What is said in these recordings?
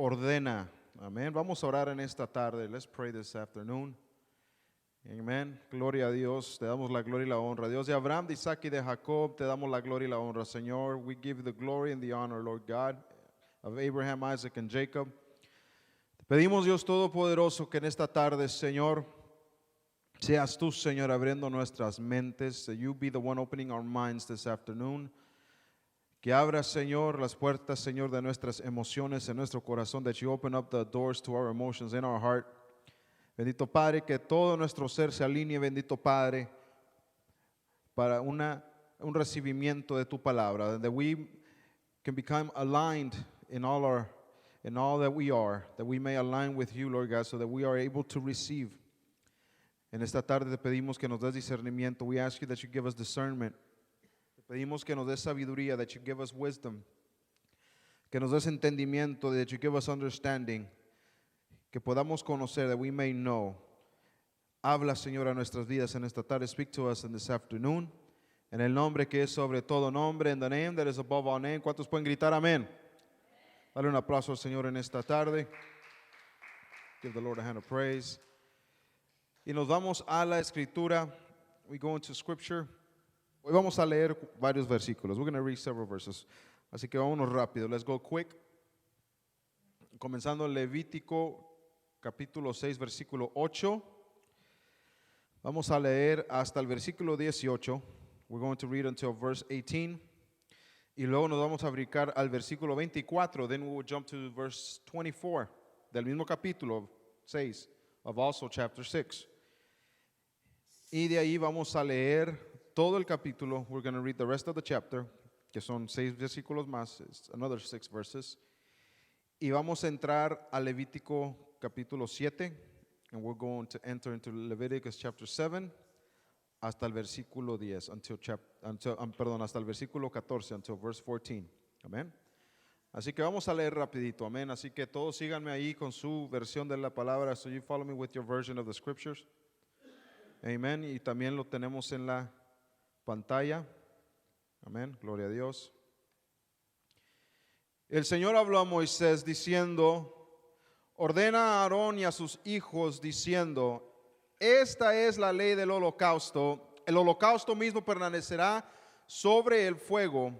ordena. Amén. Vamos a orar en esta tarde. Let's pray this afternoon. Amén. Gloria a Dios. Te damos la gloria y la honra. Dios de Abraham, de Isaac y de Jacob, te damos la gloria y la honra, Señor. We give you the glory and the honor, Lord God, of Abraham, Isaac, and Jacob. Te pedimos, Dios Todopoderoso, que en esta tarde, Señor, seas tú, Señor, abriendo nuestras mentes. That you be the one opening our minds this afternoon. Que abra, Señor, las puertas, Señor, de nuestras emociones en nuestro corazón. That you open up the doors to our emotions in our heart. Bendito Padre, que todo nuestro ser se alinee, bendito Padre, para un recibimiento de tu palabra. That we can become aligned in all that we are. That we may align with you, Lord God, so that we are able to receive. En esta tarde te pedimos que nos des discernimiento. We ask you that you give us discernment. Te pedimos que nos des sabiduría, that you give us wisdom. Que nos des entendimiento, that you give us understanding. Que podamos conocer, that we may know. Habla, Señor, a nuestras vidas en esta tarde. Speak to us in this afternoon. En el nombre que es sobre todo nombre, in the name that is above all name. ¿Cuántos pueden gritar amén? Dale un aplauso al Señor en esta tarde. Give the Lord a hand of praise. Y nos vamos a la escritura. We go into scripture. Hoy vamos a leer varios versículos. We're going to read several verses. Así que vámonos rápido. Let's go quick. Comenzando Levítico capítulo 6, versículo 8. Vamos a leer hasta el versículo 18. We're going to read until verse 18. Y luego nos vamos a brincar al versículo 24. Then we will jump to verse 24 del mismo capítulo 6 of also chapter 6. Y de ahí vamos a leer todo el capítulo. We're going to read the rest of the chapter, que son 6 versículos más. It's another 6 verses. Y vamos a entrar a Levítico capítulo 7, and we're going to enter into Leviticus chapter 7 hasta el versículo 10, hasta el versículo 14, until verse 14. Amén. Así que vamos a leer rapidito, amén. Así que todos síganme ahí con su versión de la palabra, so you follow me with your version of the scriptures. Amén. Y también lo tenemos en la pantalla. Amén. Gloria a Dios. El Señor habló a Moisés diciendo: ordena a Aarón y a sus hijos diciendo: esta es la ley del holocausto. El holocausto mismo permanecerá sobre el fuego,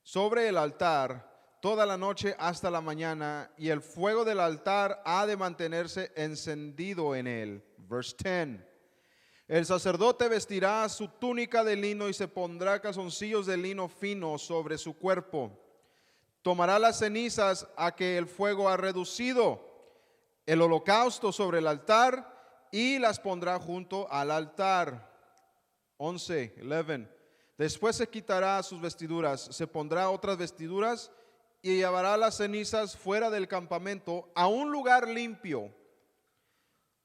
sobre el altar, toda la noche hasta la mañana, y el fuego del altar ha de mantenerse encendido en él. Verse 10. El sacerdote vestirá su túnica de lino y se pondrá calzoncillos de lino fino sobre su cuerpo. Tomará las cenizas a que el fuego ha reducido, el holocausto sobre el altar, y las pondrá junto al altar. 11. Después se quitará sus vestiduras, se pondrá otras vestiduras y llevará las cenizas fuera del campamento a un lugar limpio.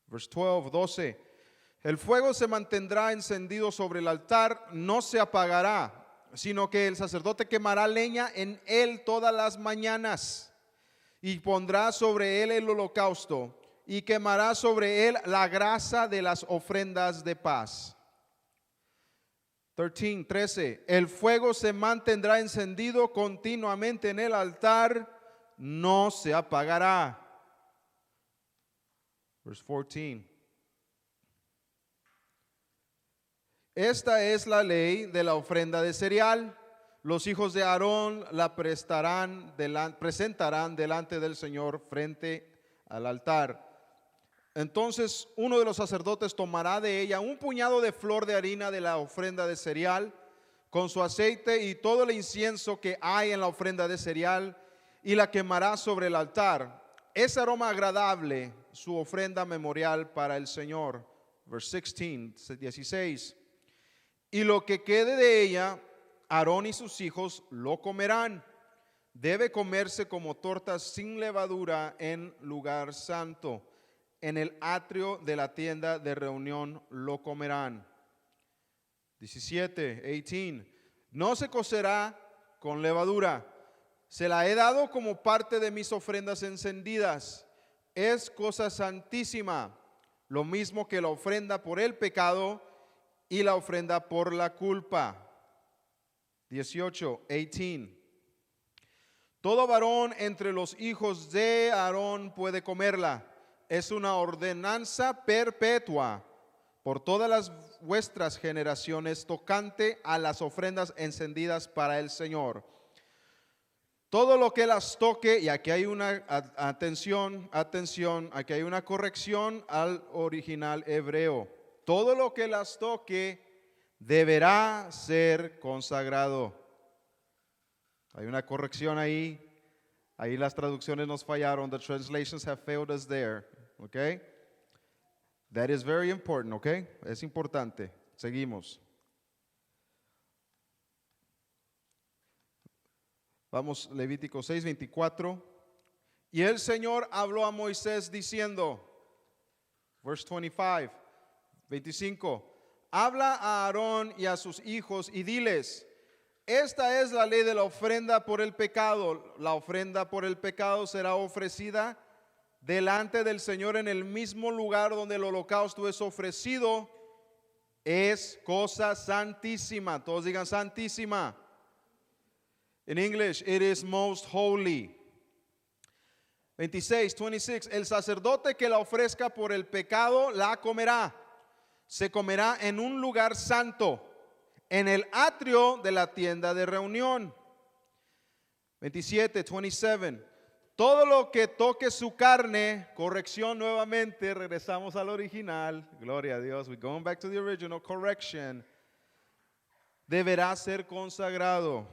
Verse 12. El fuego se mantendrá encendido sobre el altar, no se apagará, sino que el sacerdote quemará leña en él todas las mañanas y pondrá sobre él el holocausto y quemará sobre él la grasa de las ofrendas de paz. 13. El fuego se mantendrá encendido continuamente en el altar, no se apagará. Verse 14. Esta es la ley de la ofrenda de cereal. Los hijos de Aarón la presentarán delante del Señor frente al altar. Entonces uno de los sacerdotes tomará de ella un puñado de flor de harina de la ofrenda de cereal, con su aceite y todo el incienso que hay en la ofrenda de cereal, y la quemará sobre el altar. Es aroma agradable, su ofrenda memorial para el Señor. Verse 16. Y lo que quede de ella, Aarón y sus hijos lo comerán. Debe comerse como tortas sin levadura en lugar santo. En el atrio de la tienda de reunión lo comerán. 18. No se cocerá con levadura. Se la he dado como parte de mis ofrendas encendidas. Es cosa santísima, lo mismo que la ofrenda por el pecado y la ofrenda por la culpa. 18. Todo varón entre los hijos de Aarón puede comerla. Es una ordenanza perpetua por todas las vuestras generaciones tocante a las ofrendas encendidas para el Señor. Todo lo que las toque, y aquí hay una atención, aquí hay una corrección al original hebreo. Todo lo que las toque deberá ser consagrado. Hay una corrección ahí. Ahí las traducciones nos fallaron. The translations have failed us there. Okay? That is very important, okay? Es importante. Seguimos. Vamos, Levítico 6:24. Y el Señor habló a Moisés diciendo, verse 25, habla a Aarón y a sus hijos y diles, esta es la ley de la ofrenda por el pecado. La ofrenda por el pecado será ofrecida delante del Señor en el mismo lugar donde el holocausto es ofrecido. Es cosa santísima. Todos digan santísima. In English, it is most holy. 26, el sacerdote que la ofrezca por el pecado la comerá. Se comerá en un lugar santo, en el atrio de la tienda de reunión. 27, todo lo que toque su carne, corrección nuevamente, regresamos al original, gloria a Dios, we're going back to the original, correction, deberá ser consagrado.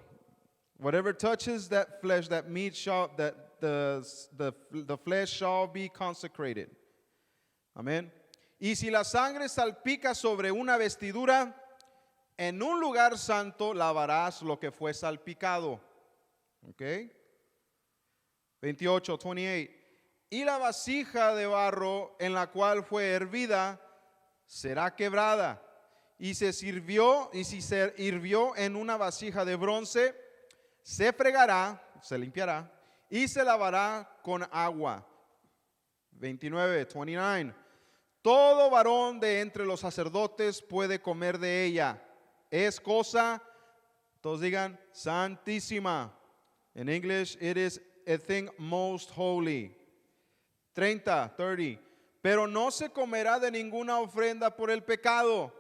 Whatever touches that flesh, that meat shall, that the flesh shall be consecrated. Amén. Y si la sangre salpica sobre una vestidura, en un lugar santo lavarás lo que fue salpicado. Ok. 28. Y la vasija de barro en la cual fue hervida será quebrada. Y si se hirvió en una vasija de bronce, se fregará, se limpiará y se lavará con agua. 29. Todo varón de entre los sacerdotes puede comer de ella. Es cosa, todos digan, santísima. In English, it is a thing most holy. 30. Pero no se comerá de ninguna ofrenda por el pecado,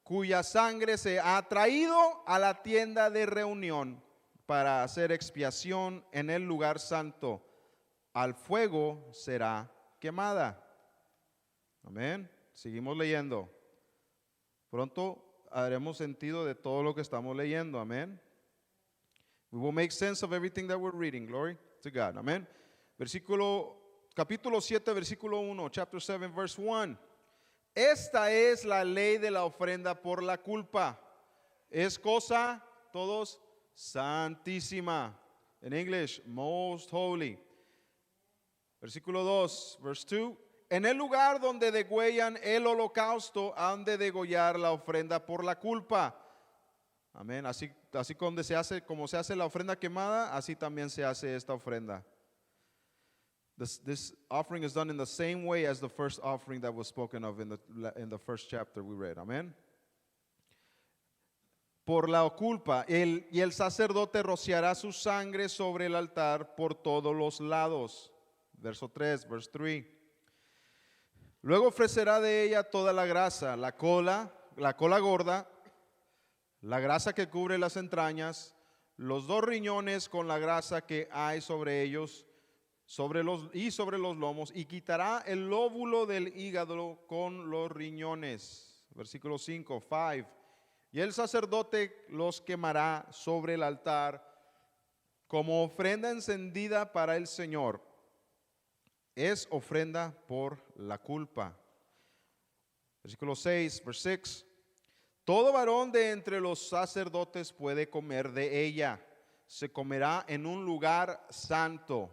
cuya sangre se ha traído a la tienda de reunión para hacer expiación en el lugar santo. Al fuego será quemada. Amén. Seguimos leyendo. Pronto haremos sentido de todo lo que estamos leyendo. Amén. We will make sense of everything that we're reading. Glory to God. Amén. Capítulo 7, versículo 1. Chapter 7, verse 1. Esta es la ley de la ofrenda por la culpa. Es cosa, todos, santísima. In English, most holy. Versículo 2, verse 2. En el lugar donde degüellan el holocausto, han de degollar la ofrenda por la culpa. Amén. Así como se hace la ofrenda quemada, así también se hace esta ofrenda. This offering is done in the same way as the first offering that was spoken of in the first chapter we read. Amén. Por la culpa, y el sacerdote rociará su sangre sobre el altar por todos los lados. Verse 3. Luego ofrecerá de ella toda la grasa, la cola gorda, la grasa que cubre las entrañas, los 2 riñones con la grasa que hay sobre ellos, sobre los lomos, y quitará el lóbulo del hígado con los riñones. Versículo 5. Y el sacerdote los quemará sobre el altar como ofrenda encendida para el Señor. Es ofrenda por la culpa. Versículo 6, verse 6. Todo varón de entre los sacerdotes puede comer de ella. Se comerá en un lugar santo.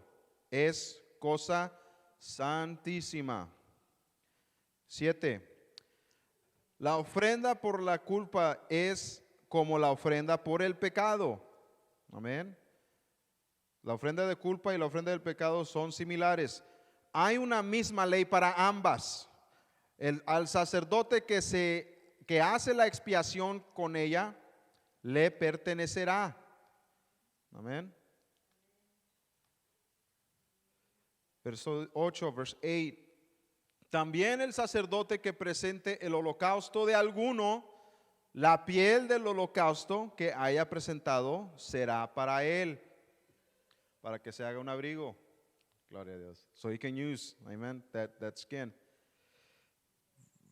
Es cosa santísima. 7. La ofrenda por la culpa es como la ofrenda por el pecado. Amén. La ofrenda de culpa y la ofrenda del pecado son similares. Hay una misma ley para ambas. Al sacerdote que hace la expiación con ella, le pertenecerá. Amén. Verso 8, verse 8. También el sacerdote que presente el holocausto de alguno, la piel del holocausto que haya presentado será para él, para que se haga un abrigo. Gloria a Dios. So he can use, amen, that skin.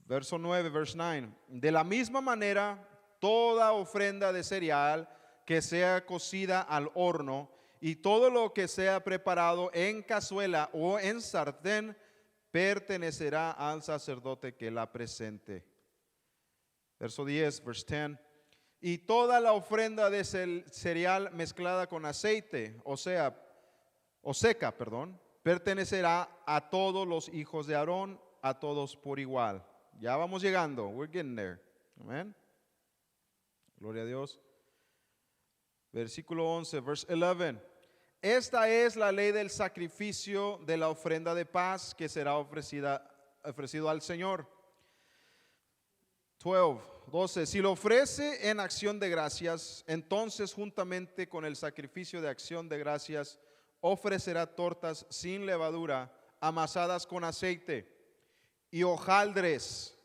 Verso 9, verse 9. De la misma manera, toda ofrenda de cereal que sea cocida al horno y todo lo que sea preparado en cazuela o en sartén pertenecerá al sacerdote que la presente. Verso 10, verse 10. Y toda la ofrenda de cereal mezclada con aceite, o seca, pertenecerá a todos los hijos de Aarón, a todos por igual. Ya vamos llegando. We're getting there. Amen. Gloria a Dios. Versículo 11, verse 11. Esta es la ley del sacrificio de la ofrenda de paz que será ofrecido al Señor. 12. Si lo ofrece en acción de gracias, entonces juntamente con el sacrificio de acción de gracias ofrecerá tortas sin levadura, amasadas con aceite, y hojaldres,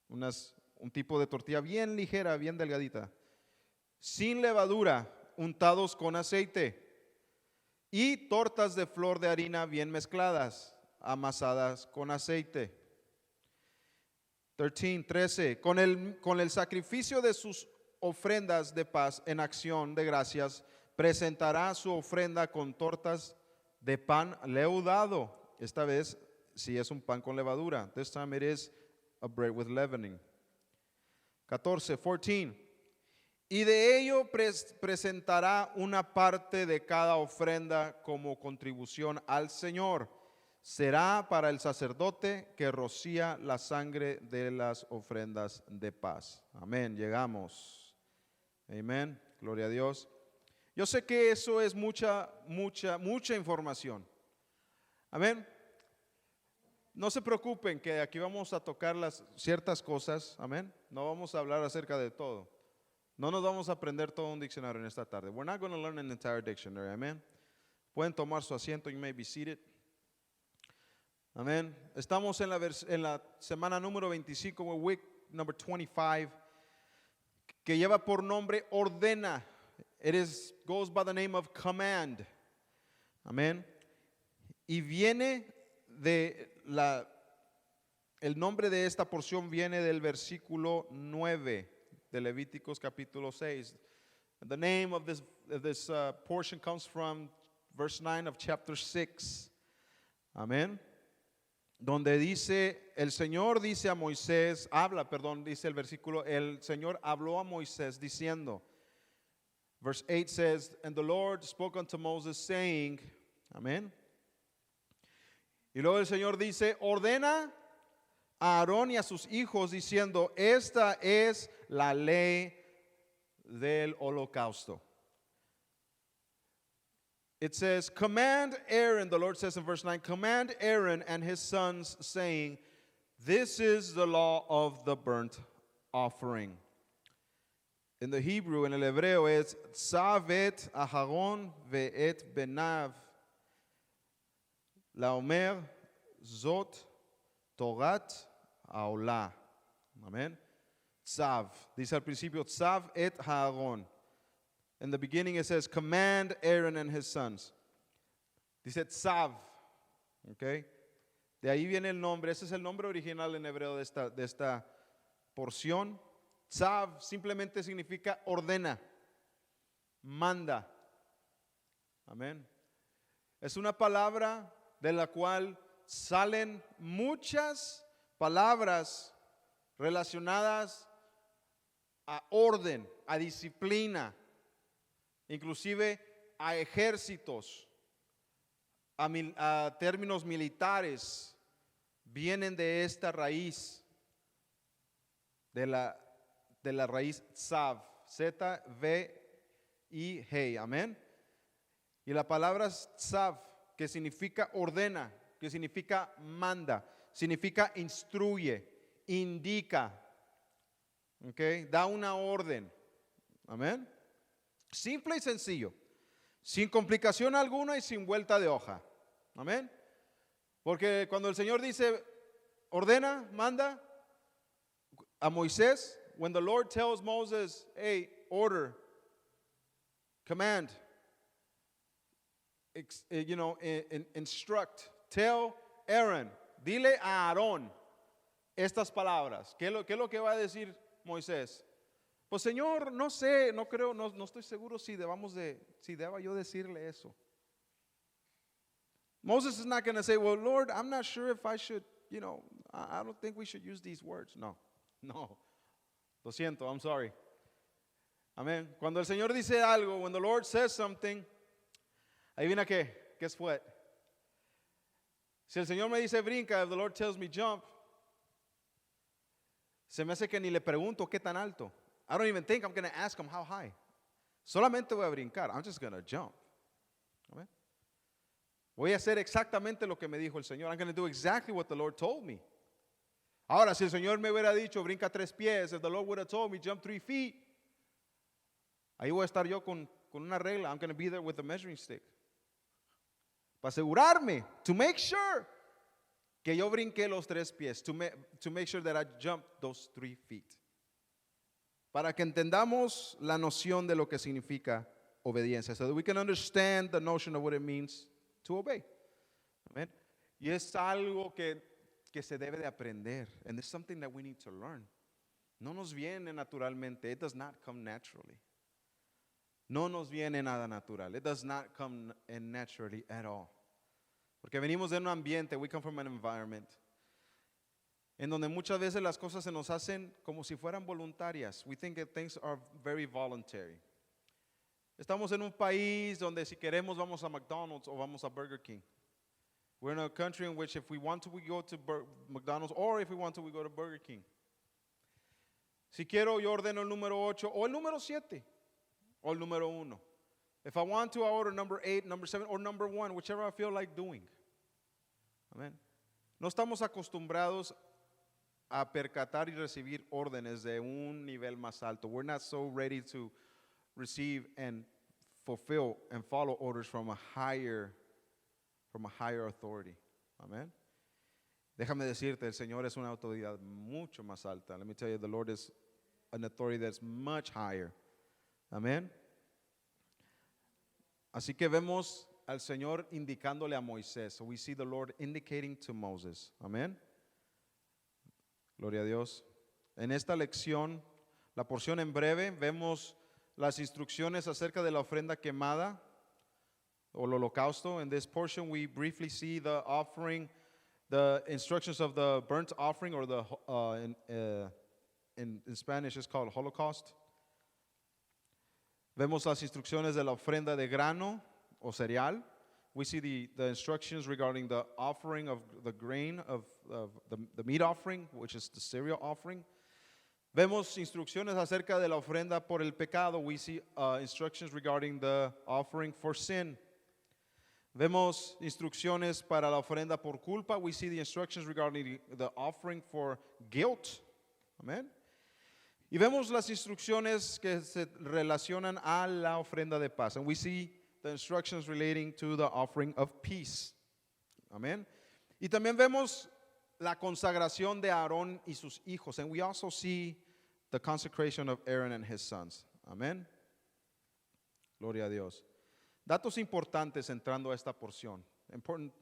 un tipo de tortilla bien ligera, bien delgadita, sin levadura, untados con aceite, y tortas de flor de harina bien mezcladas, amasadas con aceite. 13. Con el sacrificio de sus ofrendas de paz en acción de gracias, presentará su ofrenda con tortas de pan leudado. Esta vez si es un pan con levadura. This time it is a bread with leavening. 14. Y de ello presentará una parte de cada ofrenda como contribución al Señor. Será para el sacerdote que rocía la sangre de las ofrendas de paz. Amén, llegamos. Amén, gloria a Dios. Yo sé que eso es mucha información. Amén. No se preocupen que aquí vamos a tocar ciertas cosas. Amén. No vamos a hablar acerca de todo. No nos vamos a aprender todo un diccionario en esta tarde. We're not going to learn an entire dictionary. Amén. Pueden tomar su asiento. You may be seated. Amén. Estamos en la semana número 25, week number 25, que lleva por nombre ordena. Goes by the name of command. Amén. Y viene el nombre de esta porción viene del versículo 9 de Levíticos capítulo 6. The name of this portion comes from verse 9 of chapter 6. Amén. Donde dice, el Señor dice a Moisés, dice el versículo, el Señor habló a Moisés diciendo, verse 8 says, and the Lord spoke unto Moses saying, amén. Y luego el Señor dice, ordena a Aarón y a sus hijos diciendo, esta es la ley del holocausto. It says, command Aaron, the Lord says in verse 9, command Aaron and his sons, saying, this is the law of the burnt offering. In the Hebrew, en el hebreo es, Tzavet Aharon ve'et benav, laomer zot torat haolah. Amén. Tzav, dice al principio, Tzav et Aharon. In the beginning it says, command Aaron and his sons. Dice Tzav, okay. De ahí viene el nombre, ese es el nombre original en hebreo de esta porción. Tzav simplemente significa ordena, manda. Amén. Es una palabra de la cual salen muchas palabras relacionadas a orden, a disciplina, inclusive a ejércitos, a términos militares, vienen de esta raíz, de la raíz Tzav, Z-V-I-G, amén. Y la palabra Tzav, que significa ordena, que significa manda, significa instruye, indica, okay, da una orden, amén. Simple y sencillo, sin complicación alguna y sin vuelta de hoja. Amén. Porque cuando el Señor dice, ordena, manda a Moisés, when the Lord tells Moses, hey, order, command, instruct, tell Aaron, dile a Aarón estas palabras. ¿Qué es lo que va a decir Moisés? Pues Señor, no sé, no creo, no estoy seguro si deba yo decirle eso. Moses is not going to say, well, Lord, I'm not sure if I should, I don't think we should use these words. No. Lo siento, I'm sorry. Amén. Cuando el Señor dice algo, when the Lord says something, adivina qué, guess what? Si el Señor me dice brinca, if the Lord tells me jump, se me hace que ni le pregunto qué tan alto. I don't even think I'm going to ask him how high. Solamente voy a brincar. I'm just going to jump. Amén. Voy a hacer exactamente lo que me dijo el Señor. I'm going to do exactly what the Lord told me. Ahora, si el Señor me hubiera dicho, brinca 3 pies, if the Lord would have told me, jump 3 feet, ahí voy a estar yo con una regla. I'm going to be there with a measuring stick. Para asegurarme, to make sure que yo brinqué los 3 pies, to make sure that I jumped those 3 feet. Para que entendamos la noción de lo que significa obediencia, so that we can understand the notion of what it means to obey. Amen. Y es algo que se debe de aprender. And it's something that we need to learn. No nos viene naturalmente. It does not come naturally. No nos viene nada natural. It does not come in naturally at all. Porque venimos de un ambiente, we come from an environment, en donde muchas veces las cosas se nos hacen como si fueran voluntarias. We think that things are very voluntary. Estamos en un país donde si queremos vamos a McDonald's o vamos a Burger King. We're in a country in which if we want to, we go to McDonald's, or if we want to, we go to Burger King. Si quiero, yo ordeno el número 8 o el número 7 o el número 1. If I want to, I order number 8, number 7, or number 1, whichever I feel like doing. Amen. No estamos acostumbrados a percatar y recibir órdenes de un nivel más alto. We're not so ready to receive and fulfill and follow orders from a higher authority. Amen. Déjame decirte, el Señor es una autoridad mucho más alta. Let me tell you, the Lord is an authority that's much higher. Amen. Así que vemos al Señor indicándole a Moisés. So we see the Lord indicating to Moses. Amén. Gloria a Dios. En esta lección, la porción en breve, vemos las instrucciones acerca de la ofrenda quemada o el holocausto. In this portion, we briefly see the offering, the instructions of the burnt offering, or the in Spanish it's called holocaust. Vemos las instrucciones de la ofrenda de grano o cereal. We see the instructions regarding the offering of the grain of the meat offering, which is the cereal offering. Vemos instrucciones acerca de la ofrenda por el pecado. We see instructions regarding the offering for sin. Vemos instrucciones para la ofrenda por culpa. We see the instructions regarding the offering for guilt. Amen. Y vemos las instrucciones que se relacionan a la ofrenda de paz. And we see the instructions relating to the offering of peace. Amén. Y también vemos la consagración de Aarón y sus hijos. And we also see the consecration of Aaron and his sons. Amén. Gloria a Dios. Datos importantes entrando a esta porción. Important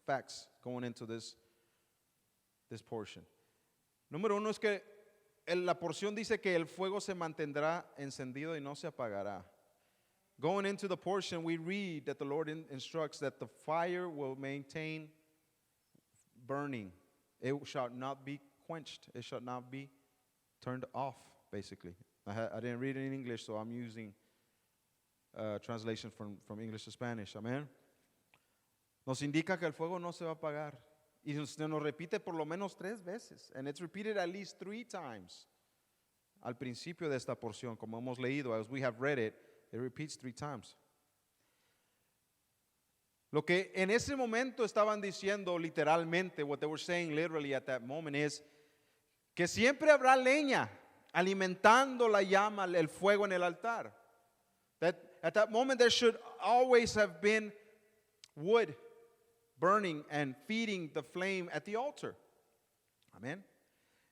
facts going into this portion. Número 1 es que la porción dice que el fuego se mantendrá encendido y no se apagará. Going into the portion, we read that the Lord instructs that the fire will maintain burning. It shall not be quenched. It shall not be turned off, basically. I didn't read it in English, so I'm using translation from English to Spanish. Amen. Nos indica que el fuego no se va a apagar. Y se nos repite por lo menos 3 veces. And it's repeated at least 3 times. Al principio de esta porción, como hemos leído, as we have read it, it repeats 3 times. Lo que en ese momento estaban diciendo literalmente, what they were saying literally at that moment is que siempre habrá leña alimentando la llama, el fuego en el altar. That at that moment there should always have been wood burning and feeding the flame at the altar. Amén.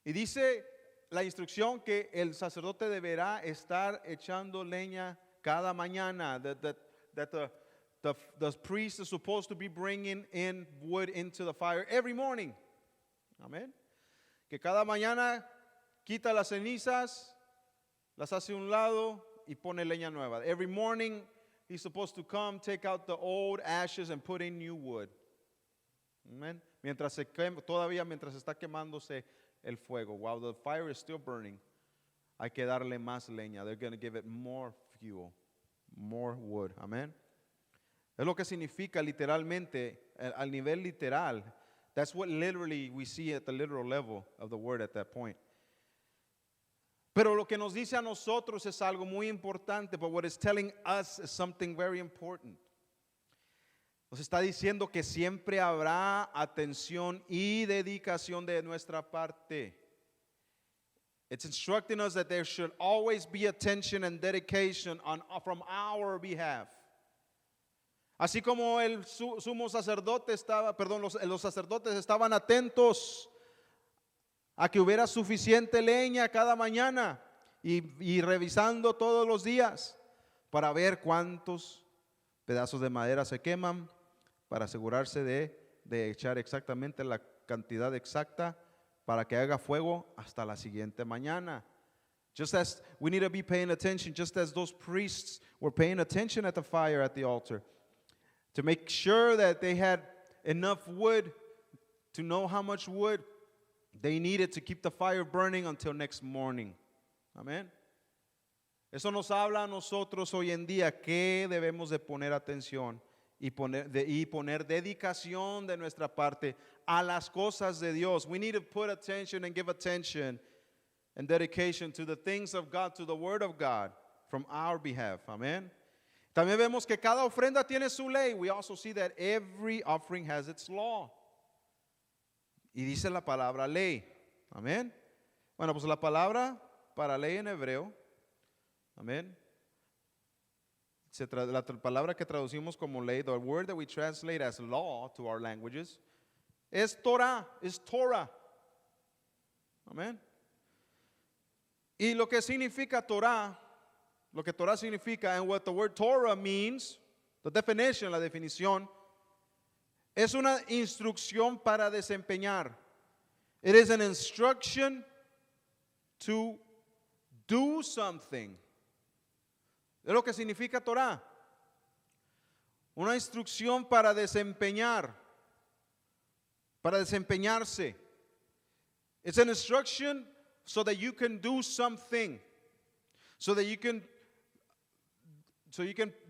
Y dice la instrucción que el sacerdote deberá estar echando leña cada mañana. The priest is supposed to be bringing in wood into the fire every morning. Amén. Que cada mañana quita las cenizas, las hace a un lado y pone leña nueva. Every morning he's supposed to come, take out the old ashes and put in new wood. Amen. Mientras está quemándose el fuego, while the fire is still burning, hay que darle más leña. They're going to give it more fuel, more wood. Amen. Es lo que significa literalmente, al nivel literal. That's what literally we see at the literal level of the word at that point. Pero lo que nos dice a nosotros es algo muy importante, but what it's telling us is something very important. Nos está diciendo que siempre habrá atención y dedicación de nuestra parte. It's instructing us that there should always be attention and dedication from our behalf. Así como el sumo sacerdote los sacerdotes estaban atentos a que hubiera suficiente leña cada mañana y revisando todos los días para ver cuántos pedazos de madera se queman, para asegurarse de echar exactamente la cantidad exacta para que haga fuego hasta la siguiente mañana. Just as we need to be paying attention, just as those priests were paying attention at the fire at the altar, to make sure that they had enough wood to know how much wood they needed to keep the fire burning until next morning. Amén. Eso nos habla a nosotros hoy en día que debemos de poner atención y poner dedicación de nuestra parte a las cosas de Dios. We need to put attention and give attention and dedication to the things of God, to the Word of God from our behalf. Amén. También vemos que cada ofrenda tiene su ley. We also see that every offering has its law. Y dice la palabra ley. Amén. Bueno, pues la palabra para ley en hebreo, amén, la palabra que traducimos como ley, the word that we translate as law to our languages, es Torah, is Torah. Amén. Y lo que significa Torah, lo que Torah significa, and what the word Torah means, the definition, la definición, es una instrucción para desempeñar. It is an instruction to do something. Es lo que significa Torah. Una instrucción para desempeñar, para desempeñarse. It's an instruction so that you can do something, so that you can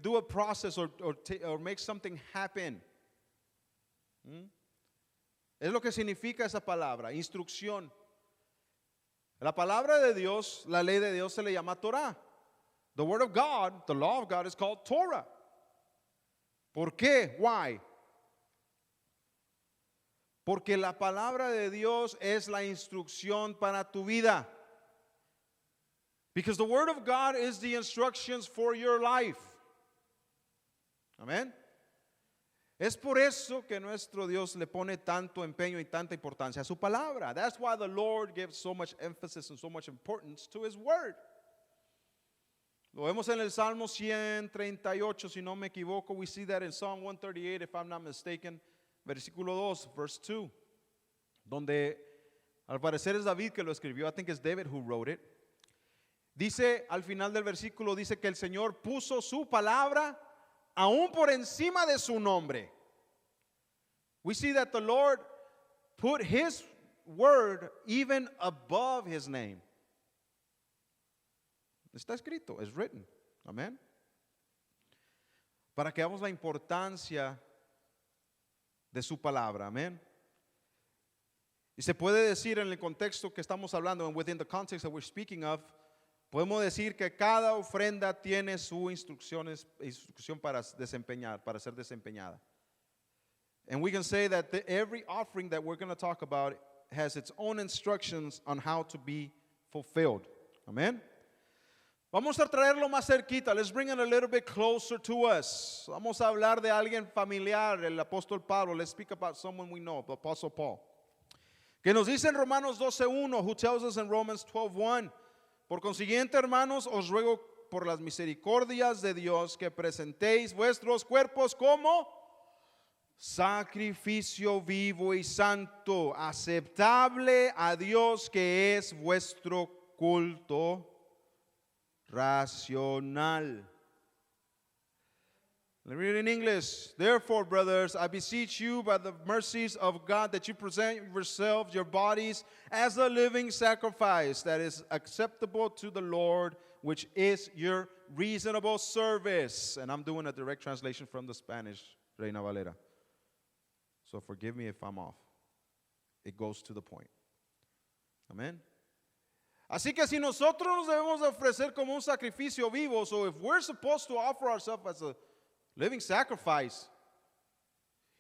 do a process or make something happen. Es lo que significa esa palabra, instrucción. La palabra de Dios, la ley de Dios se le llama Torah. The word of God, the law of God is called Torah. ¿Por qué? Why? Porque la palabra de Dios es la instrucción para tu vida. Because the word of God is the instructions for your life. Amén. Es por eso que nuestro Dios le pone tanto empeño y tanta importancia a su palabra. That's why the Lord gives so much emphasis and so much importance to His word. Lo vemos en el Salmo 138, si no me equivoco. We see that in Psalm 138, if I'm not mistaken, versículo 2, verse 2, donde al parecer es David que lo escribió. I think it's David who wrote it. Dice, al final del versículo, dice que el Señor puso su palabra aún por encima de su nombre. We see that the Lord put His word even above His name. Está escrito, it's written. Amén. Para que veamos la importancia de su palabra. Amén. Y se puede decir en el contexto que estamos hablando, and within the context that we're speaking of, podemos decir que cada ofrenda tiene su instrucción para desempeñar, para ser desempeñada. And we can say that every offering that we're going to talk about has its own instructions on how to be fulfilled. Amen. Vamos a traerlo más cerquita. Let's bring it a little bit closer to us. Vamos a hablar de alguien familiar, el apóstol Pablo. Let's speak about someone we know, the apostle Paul. Que nos dice en Romanos 12:1, who tells us in Romans 12:1, por consiguiente, hermanos, os ruego por las misericordias de Dios que presentéis vuestros cuerpos como sacrificio vivo y santo, aceptable a Dios, que es vuestro culto racional. Let me read in English. Therefore, brothers, I beseech you by the mercies of God that you present yourselves, your bodies, as a living sacrifice that is acceptable to the Lord, which is your reasonable service. And I'm doing a direct translation from the Spanish, Reina Valera. So forgive me if I'm off. It goes to the point. Amen. Así que si nosotros nos debemos ofrecer como un sacrificio vivo, so if we're supposed to offer ourselves as a living sacrifice,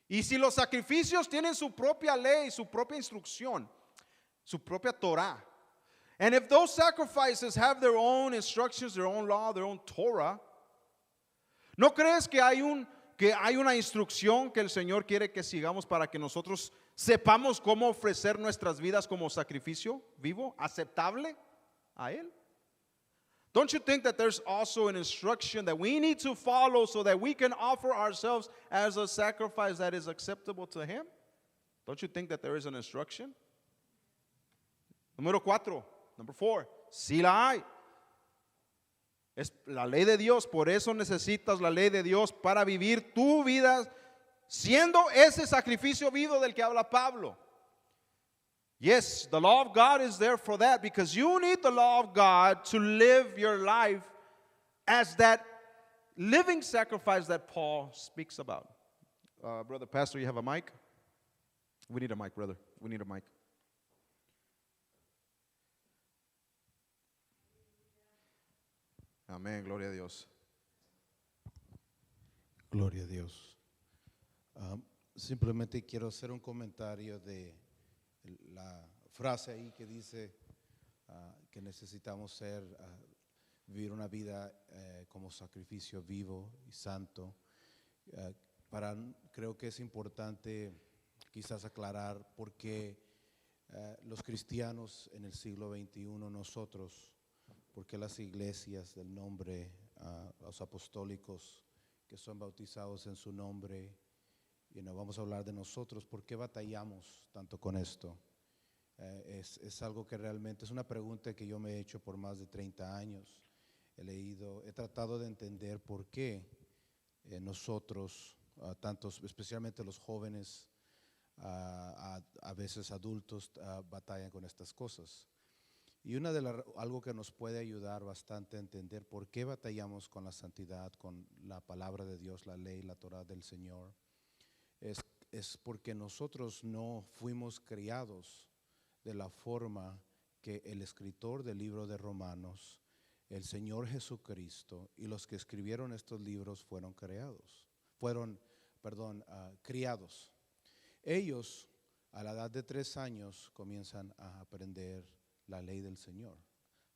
y si los sacrificios tienen su propia ley, su propia instrucción, su propia Torah, and if those sacrifices have their own instructions, their own law, their own Torah, ¿no crees que hay una instrucción que el Señor quiere que sigamos para que nosotros sepamos cómo ofrecer nuestras vidas como sacrificio vivo, aceptable a Él? Don't you think that there's also an instruction that we need to follow so that we can offer ourselves as a sacrifice that is acceptable to Him? Don't you think that there is an instruction? Número 4, number 4, sí la hay. Es la ley de Dios, por eso necesitas la ley de Dios para vivir tu vida siendo ese sacrificio vivo del que habla Pablo. Yes, the law of God is there for that, because you need the law of God to live your life as that living sacrifice that Paul speaks about. Brother Pastor, you have a mic? We need a mic, brother. We need a mic. Amén, gloria a Dios. Gloria a Dios. Simplemente quiero hacer un comentario de la frase ahí que dice que necesitamos vivir una vida como sacrificio vivo y santo. Creo que es importante quizás aclarar por qué los cristianos en el siglo XXI, nosotros, por qué las iglesias del nombre, los apostólicos que son bautizados en su nombre, vamos a hablar de nosotros, ¿por qué batallamos tanto con esto? Es algo que realmente es una pregunta que yo me he hecho por más de 30 años. He tratado de entender por qué nosotros, especialmente los jóvenes, a veces adultos, batallan con estas cosas. Y algo que nos puede ayudar bastante a entender por qué batallamos con la santidad, con la palabra de Dios, la ley, la Torah del Señor, es porque nosotros no fuimos criados de la forma que el escritor del libro de Romanos, el Señor Jesucristo y los que escribieron estos libros fueron criados. Ellos a la edad de 3 años comienzan a aprender la ley del Señor,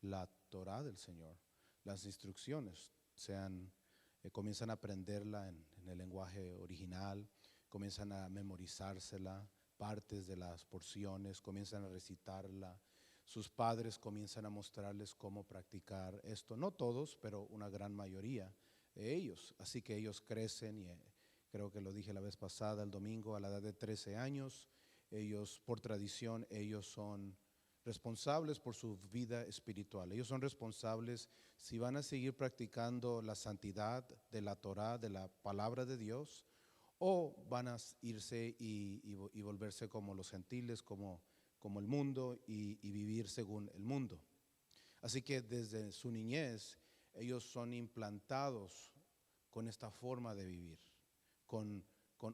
la Torah del Señor, las instrucciones, comienzan a aprenderla en el lenguaje original, comienzan a memorizársela, partes de las porciones, comienzan a recitarla. Sus padres comienzan a mostrarles cómo practicar esto, no todos, pero una gran mayoría de ellos. Así que ellos crecen y creo que lo dije la vez pasada, el domingo, a la edad de 13 años, ellos por tradición, ellos son responsables por su vida espiritual. Ellos son responsables si van a seguir practicando la santidad de la Torah, de la palabra de Dios, o van a irse y volverse como los gentiles, como el mundo y vivir según el mundo. Así que desde su niñez ellos son implantados con esta forma de vivir, con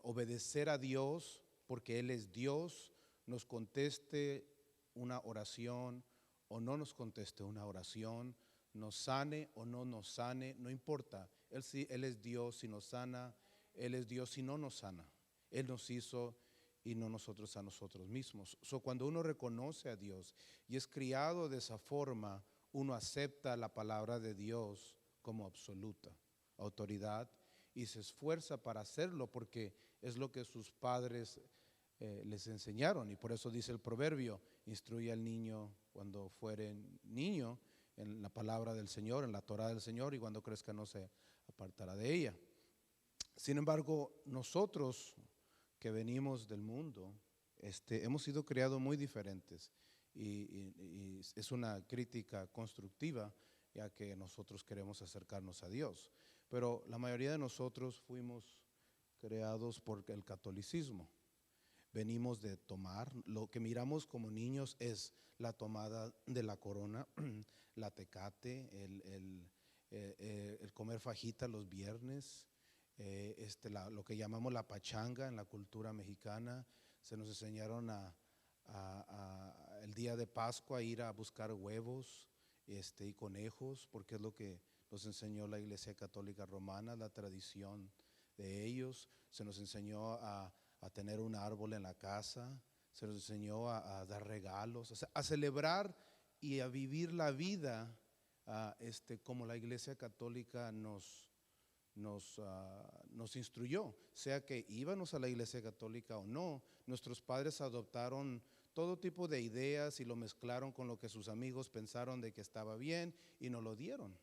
obedecer a Dios, porque Él es Dios, nos conteste una oración o no nos conteste una oración, nos sane o no nos sane, no importa. Él es Dios, si nos sana, Él es Dios, si no nos sana. Él nos hizo y no nosotros a nosotros mismos. Cuando uno reconoce a Dios y es criado de esa forma, uno acepta la palabra de Dios como absoluta autoridad y se esfuerza para hacerlo porque es lo que sus padres les enseñaron. Y por eso dice el proverbio: instruye al niño cuando fuere niño en la palabra del Señor, en la Torah del Señor, y cuando crezca no se apartará de ella. Sin embargo, nosotros que venimos del mundo, hemos sido criados muy diferentes y es una crítica constructiva, ya que nosotros queremos acercarnos a Dios. Pero la mayoría de nosotros fuimos creados por el catolicismo. Venimos de tomar, lo que miramos como niños es la tomada de la corona, la tecate, el comer fajita los viernes, lo que llamamos la pachanga en la cultura mexicana. Se nos enseñaron el día de Pascua a ir a buscar huevos y conejos, porque es lo que nos enseñó la Iglesia Católica Romana, la tradición de ellos. Se nos enseñó a tener un árbol en la casa, se nos enseñó a dar regalos, a celebrar y a vivir la vida como la Iglesia Católica nos instruyó. Sea que íbamos a la Iglesia Católica o no, nuestros padres adoptaron todo tipo de ideas y lo mezclaron con lo que sus amigos pensaron de que estaba bien y nos lo dieron,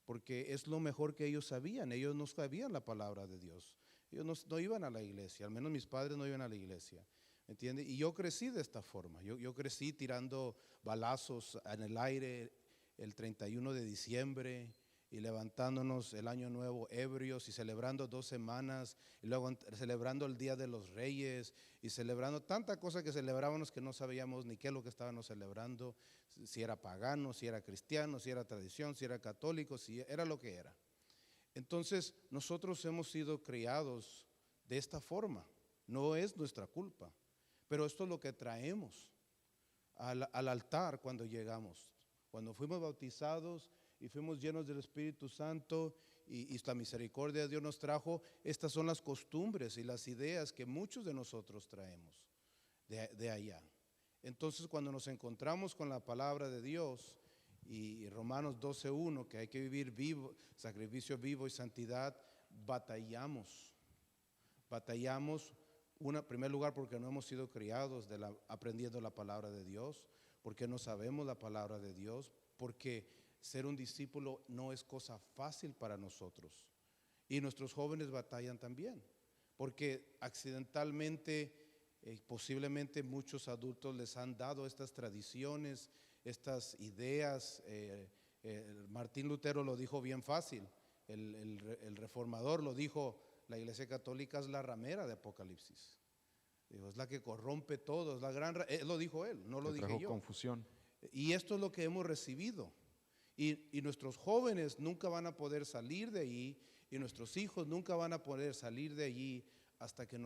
porque es lo mejor que ellos sabían. Ellos no sabían la palabra de Dios. Ellos no iban a la iglesia, al menos mis padres no iban a la iglesia, ¿entiende? Y yo crecí de esta forma. Yo crecí tirando balazos en el aire el 31 de diciembre y levantándonos el año nuevo ebrios y celebrando 2 semanas y luego celebrando el Día de los Reyes y celebrando tanta cosa que celebrábamos que no sabíamos ni qué es lo que estábamos celebrando, si era pagano, si era cristiano, si era tradición, si era católico, si era lo que era. Entonces nosotros hemos sido criados de esta forma, no es nuestra culpa, pero esto es lo que traemos al altar cuando llegamos, cuando fuimos bautizados y fuimos llenos del Espíritu Santo y la misericordia de Dios nos trajo. Estas son las costumbres y las ideas que muchos de nosotros traemos de allá. Entonces cuando nos encontramos con la palabra de Dios y Romanos 12:1, que hay que vivir vivo, sacrificio vivo y santidad, batallamos en primer lugar porque no hemos sido criados aprendiendo la palabra de Dios, porque no sabemos la palabra de Dios, porque ser un discípulo no es cosa fácil para nosotros. Y nuestros jóvenes batallan también, porque accidentalmente, posiblemente muchos adultos les han dado estas tradiciones, estas ideas. Martín Lutero lo dijo bien fácil, el reformador lo dijo: la Iglesia Católica es la ramera de Apocalipsis. Digo, es la que corrompe todo, es la gran, lo dijo él, no lo dije yo. Confusión. Y esto es lo que hemos recibido. Y nuestros jóvenes nunca van a poder salir de allí, y nuestros hijos nunca van a poder salir de allí hasta que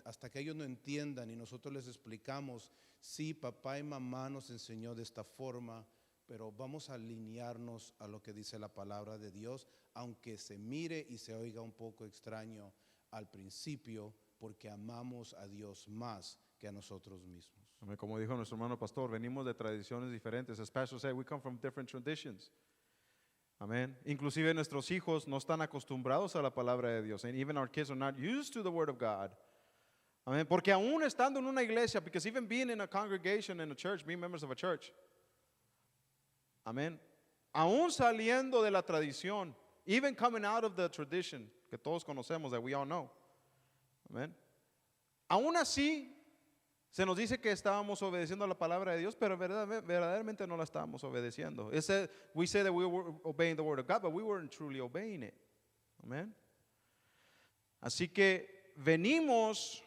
hasta que ellos no entiendan y nosotros les explicamos: sí, papá y mamá nos enseñó de esta forma, pero vamos a alinearnos a lo que dice la palabra de Dios, aunque se mire y se oiga un poco extraño al principio, porque amamos a Dios más que a nosotros mismos. Como dijo nuestro hermano pastor, venimos de tradiciones diferentes. As pastor said, we come from different traditions. Amén. Inclusive nuestros hijos no están acostumbrados a la palabra de Dios. And even our kids are not used to the word of God. Amén. Porque aún estando en una iglesia, because even being in a congregation in a church, being members of a church, amén, aún saliendo de la tradición, even coming out of the tradition que todos conocemos, that we all know, amén, aún así se nos dice que estábamos obedeciendo a la palabra de Dios, pero verdaderamente no la estábamos obedeciendo. We say that we were obeying the word of God, but we weren't truly obeying it. Amén. Así que venimos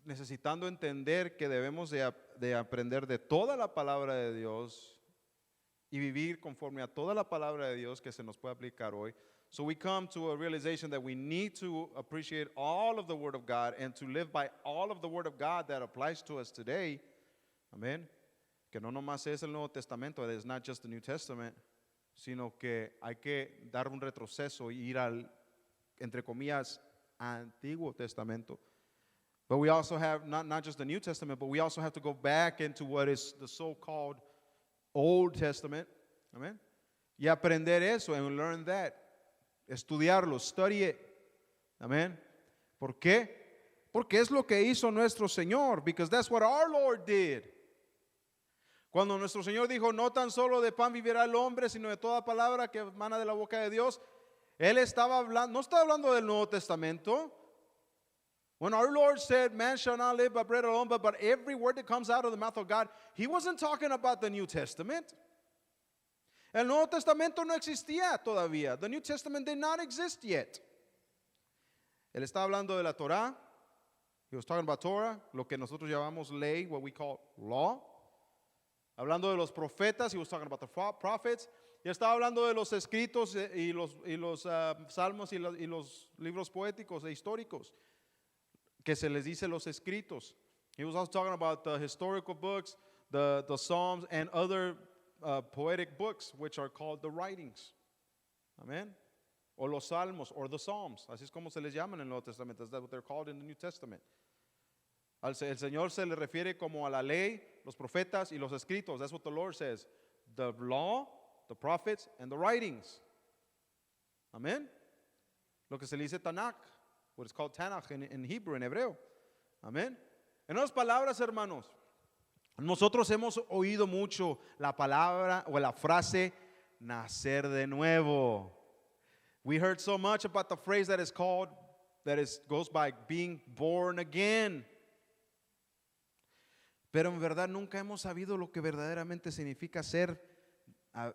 necesitando entender que debemos de aprender de toda la palabra de Dios y vivir conforme a toda la palabra de Dios que se nos puede aplicar hoy. So we come to a realization that we need to appreciate all of the Word of God and to live by all of the Word of God that applies to us today. Amén. Que no nomás es el Nuevo Testamento, it is not just the New Testament, sino que hay que dar un retroceso y ir al, entre comillas, Antiguo Testamento. But we also have not just the New Testament, but we also have to go back into what is the so-called Old Testament. Amen. Y aprender eso and learn that. Estudiarlo, study it. Amen. ¿Por qué? Porque es lo que hizo nuestro Señor. Because that's what our Lord did. Cuando nuestro Señor dijo, no tan solo de pan vivirá el hombre, sino de toda palabra que emana de la boca de Dios. Él estaba hablando, no estaba hablando del Nuevo Testamento. When our Lord said, man shall not live by bread alone, but every word that comes out of the mouth of God, He wasn't talking about the New Testament. El Nuevo Testamento no existía todavía. The New Testament did not exist yet. Él estaba hablando de la Torah. He was talking about Torah, lo que nosotros llamamos ley, what we call law. Hablando de los profetas, he was talking about the prophets. Y estaba hablando de los escritos y los salmos y los libros poéticos e históricos, que se les dice los escritos. He was also talking about the historical books, the Psalms, and other poetic books, which are called the writings. Amen. O los salmos, or the Psalms. Así es como se les llaman en el Nuevo Testamento. That's what they're called in the New Testament. El Señor se le refiere como a la ley, los profetas y los escritos. That's what the Lord says. The law, the prophets, and the writings. Amen. Lo que se le dice Tanakh, what is called Tanakh in Hebrew, en hebreo. Amen. En otras palabras, hermanos, nosotros hemos oído mucho la palabra o la frase nacer de nuevo. We heard so much about the phrase that is called, goes by being born again. Pero en verdad nunca hemos sabido lo que verdaderamente significa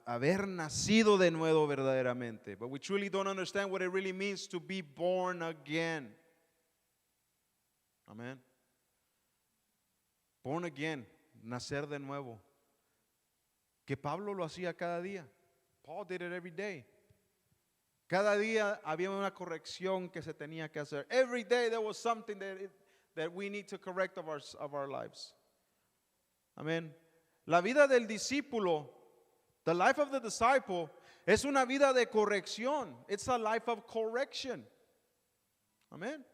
haber nacido de nuevo verdaderamente. But we truly don't understand what it really means to be born again. Amen. Born again, nacer de nuevo. Que Pablo lo hacía cada día. Paul did it every day. Cada día había una corrección que se tenía que hacer. Every day there was something that we need to correct of our lives. Amén. La vida del discípulo, the life of the disciple, es una vida de corrección. It's a life of correction. Amén.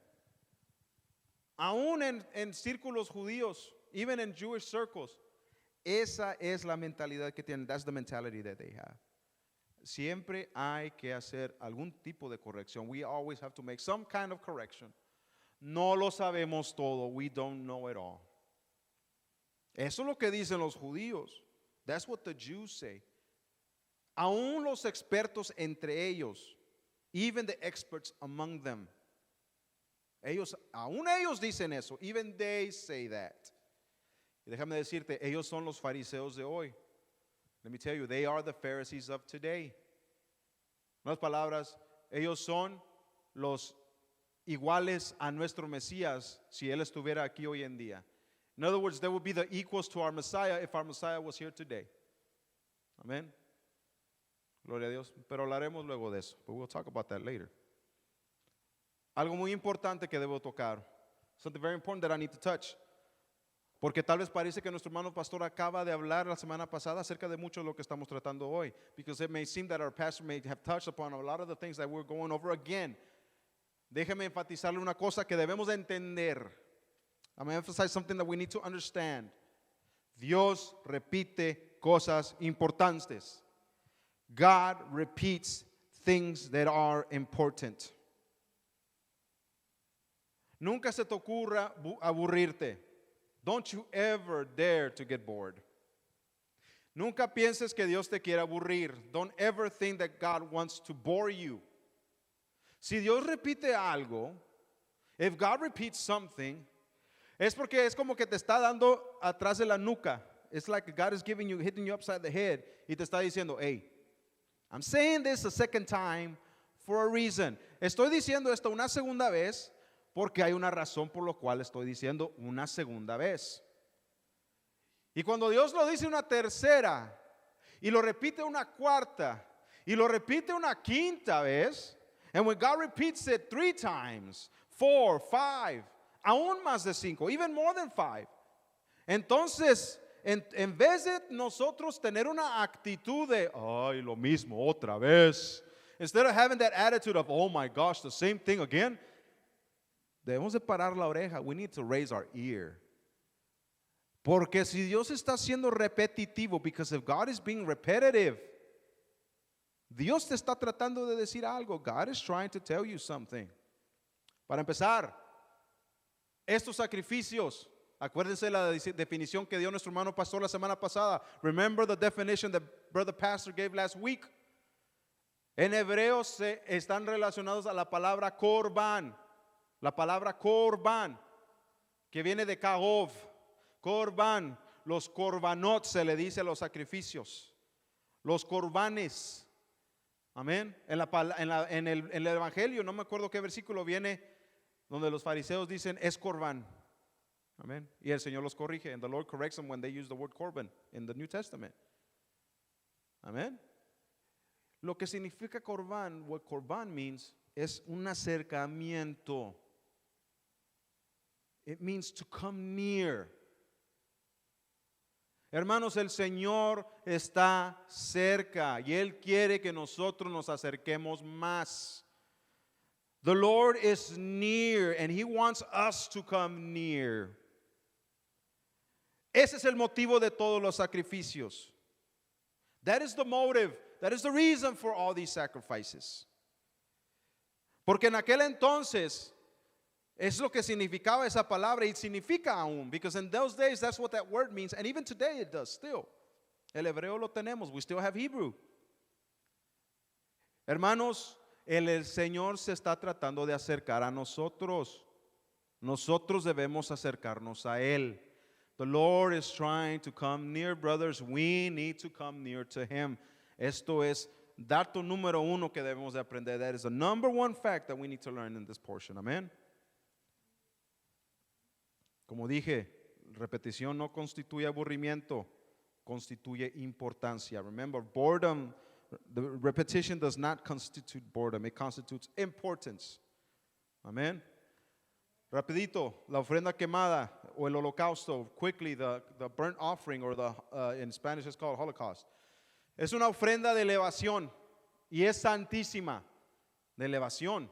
Aún en círculos judíos, even in Jewish circles, esa es la mentalidad que tienen. That's the mentality that they have. Siempre hay que hacer algún tipo de corrección. We always have to make some kind of correction. No lo sabemos todo. We don't know it all. Eso es lo que dicen los judíos. That's what the Jews say. Aún los expertos entre ellos, even the experts among them, aún ellos dicen eso. Even they say that. Y déjame decirte, ellos son los fariseos de hoy. Let me tell you, they are the Pharisees of today. En otras palabras, ellos son los iguales a nuestro Mesías si él estuviera aquí hoy en día. In other words, they would be the equals to our Messiah if our Messiah was here today. Amen. Gloria a Dios. Pero hablaremos luego de eso. But we'll talk about that later. Algo muy importante que debo tocar. Something very important that I need to touch. Porque tal vez parece que nuestro hermano pastor acaba de hablar la semana pasada acerca de mucho de lo que estamos tratando hoy. Because it may seem that our pastor may have touched upon a lot of the things that we're going over again. Déjeme enfatizarle una cosa que debemos de entender. I'm going to emphasize something that we need to understand. Dios repite cosas importantes. God repeats things that are important. Nunca se te ocurra aburrirte. Don't you ever dare to get bored. Nunca pienses que Dios te quiere aburrir. Don't ever think that God wants to bore you. Si Dios repite algo, if God repeats something, es porque es como que te está dando atrás de la nuca. It's like God is hitting you upside the head. Y te está diciendo, hey, I'm saying this a second time for a reason. Estoy diciendo esto una segunda vez porque hay una razón por la cual estoy diciendo una segunda vez. Y cuando Dios lo dice una tercera, y lo repite una cuarta, y lo repite una quinta vez, and when God repeats it 3 times, 4, 5, aún más de 5, even more than 5. Entonces, en vez de nosotros tener una actitud de, ay, lo mismo otra vez, instead of having that attitude of, oh my gosh, the same thing again, Debemos de parar la oreja. We need to raise our ear. Porque si Dios está siendo repetitivo, because if God is being repetitive, Dios te está tratando de decir algo. God is trying to tell you something. Para empezar, estos sacrificios, acuérdense la definición que dio nuestro hermano pastor la semana pasada. Remember the definition that brother pastor gave last week. En hebreo están relacionados a la palabra korban. La palabra korban, que viene de kahov. Korban, los korbanot se le dice a los sacrificios. Los korbanes. Amén. En el evangelio, no me acuerdo qué versículo viene, donde los fariseos dicen es korban. Amén. Y el Señor los corrige. And the Lord corrects them when they use the word korban in the New Testament. Amén. Lo que significa korban, what korban means, es un acercamiento. It means to come near. Hermanos, el Señor está cerca y Él quiere que nosotros nos acerquemos más. The Lord is near and He wants us to come near. Ese es el motivo de todos los sacrificios. That is the motive. That is the reason for all these sacrifices. Porque en aquel entonces es lo que significaba esa palabra y significa aún. Because in those days that's what that word means. And even today it does still. El hebreo lo tenemos. We still have Hebrew. Hermanos, el Señor se está tratando de acercar a nosotros. Nosotros debemos acercarnos a Él. The Lord is trying to come near, brothers. We need to come near to Him. Esto es dato número uno que debemos de aprender. That is the number one fact that we need to learn in this portion. Amen. Como dije, repetición no constituye aburrimiento, constituye importancia. Remember, boredom, the repetition does not constitute boredom, it constitutes importance. Amen. Rapidito, la ofrenda quemada o el holocausto, quickly, the burnt offering, or in Spanish it's called Holocaust. Es una ofrenda de elevación y es santísima, de elevación.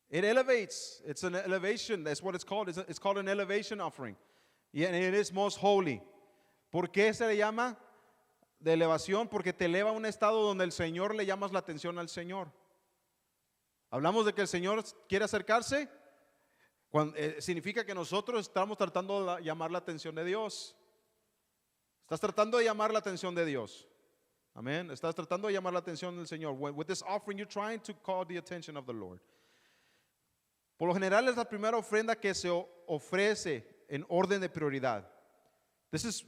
It elevates. It's an elevation. That's what it's called. It's called an elevation offering. And it is most holy. ¿Por qué se le llama de elevación? Porque te eleva a un estado donde el Señor le llamas la atención al Señor. Hablamos de que el Señor quiere acercarse. Significa que nosotros estamos tratando de llamar la atención de Dios. Estás tratando de llamar la atención de Dios. Amén. Estás tratando de llamar la atención del Señor. With this offering, you're trying to call the attention of the Lord. Por lo general es la primera ofrenda que se ofrece en orden de prioridad. This is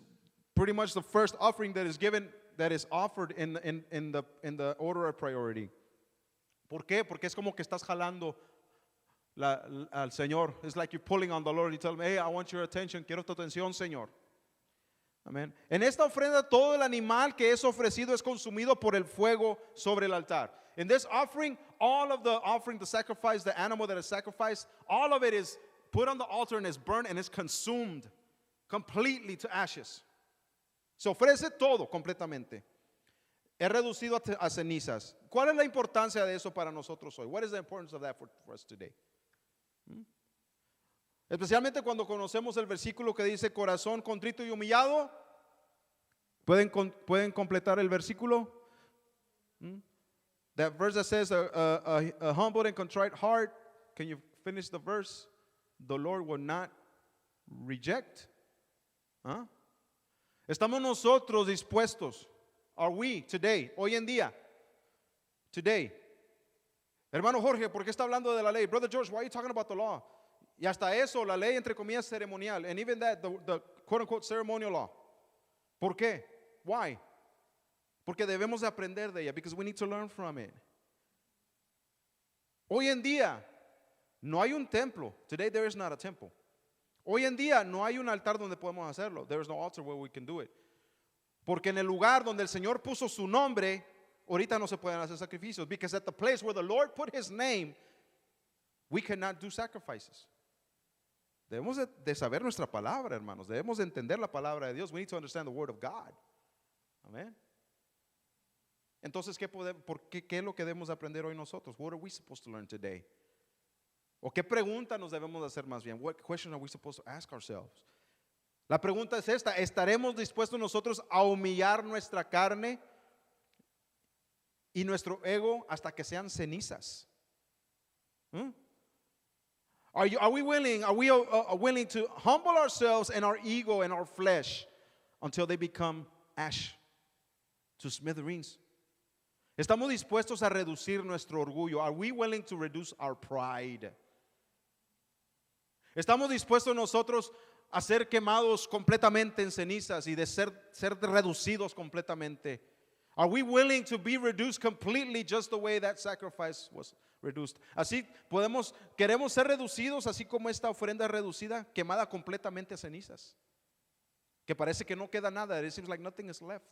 pretty much the first offering that is given, that is offered in the order of priority. ¿Por qué? Porque es como que estás jalando al Señor. It's like you're pulling on the Lord. You tell him, hey, I want your attention. Quiero tu atención, Señor. Amén. En esta ofrenda todo el animal que es ofrecido es consumido por el fuego sobre el altar. In this offering, all of the offering, the sacrifice, the animal that is sacrificed, all of it is put on the altar and is burned and is consumed completely to ashes. Se ofrece todo completamente. Es reducido a cenizas. ¿Cuál es la importancia de eso para nosotros hoy? What is the importance of that for us today? Especialmente cuando conocemos el versículo que dice corazón contrito y humillado. ¿Pueden completar el versículo? That verse that says a humble and contrite heart. Can you finish the verse? The Lord will not reject. ¿Ah? ¿Estamos nosotros dispuestos? Are we today, hoy en día? Today. Hermano Jorge, ¿por qué está hablando de la ley? Brother George, why are you talking about the law? Y hasta eso, la ley entre comillas ceremonial. And even that, the quote unquote ceremonial law. ¿Por qué? Why? Porque debemos de aprender de ella. Because we need to learn from it. Hoy en día, no hay un templo. Today there is not a temple. Hoy en día no hay un altar donde podemos hacerlo. There is no altar where we can do it. Porque en el lugar donde el Señor puso su nombre, ahorita no se pueden hacer sacrificios. Because at the place where the Lord put His name, we cannot do sacrifices. Debemos de saber nuestra palabra, hermanos. Debemos de entender la palabra de Dios. We need to understand the word of God. Amén. Entonces, ¿qué es lo que debemos aprender hoy nosotros? What are we supposed to learn today? ¿O qué pregunta nos debemos de hacer más bien? What question are we supposed to ask ourselves? La pregunta es esta: ¿estaremos dispuestos nosotros a humillar nuestra carne y nuestro ego hasta que sean cenizas? Are we willing to humble ourselves and our ego and our flesh until they become ash to smithereens? ¿Estamos dispuestos a reducir nuestro orgullo? Are we willing to reduce our pride? ¿Estamos dispuestos nosotros a ser quemados completamente en cenizas y de ser reducidos completamente? Are we willing to be reduced completely just the way that sacrifice was reduced? Así queremos ser reducidos así como esta ofrenda reducida, quemada completamente a cenizas. Que parece que no queda nada. It seems like nothing is left.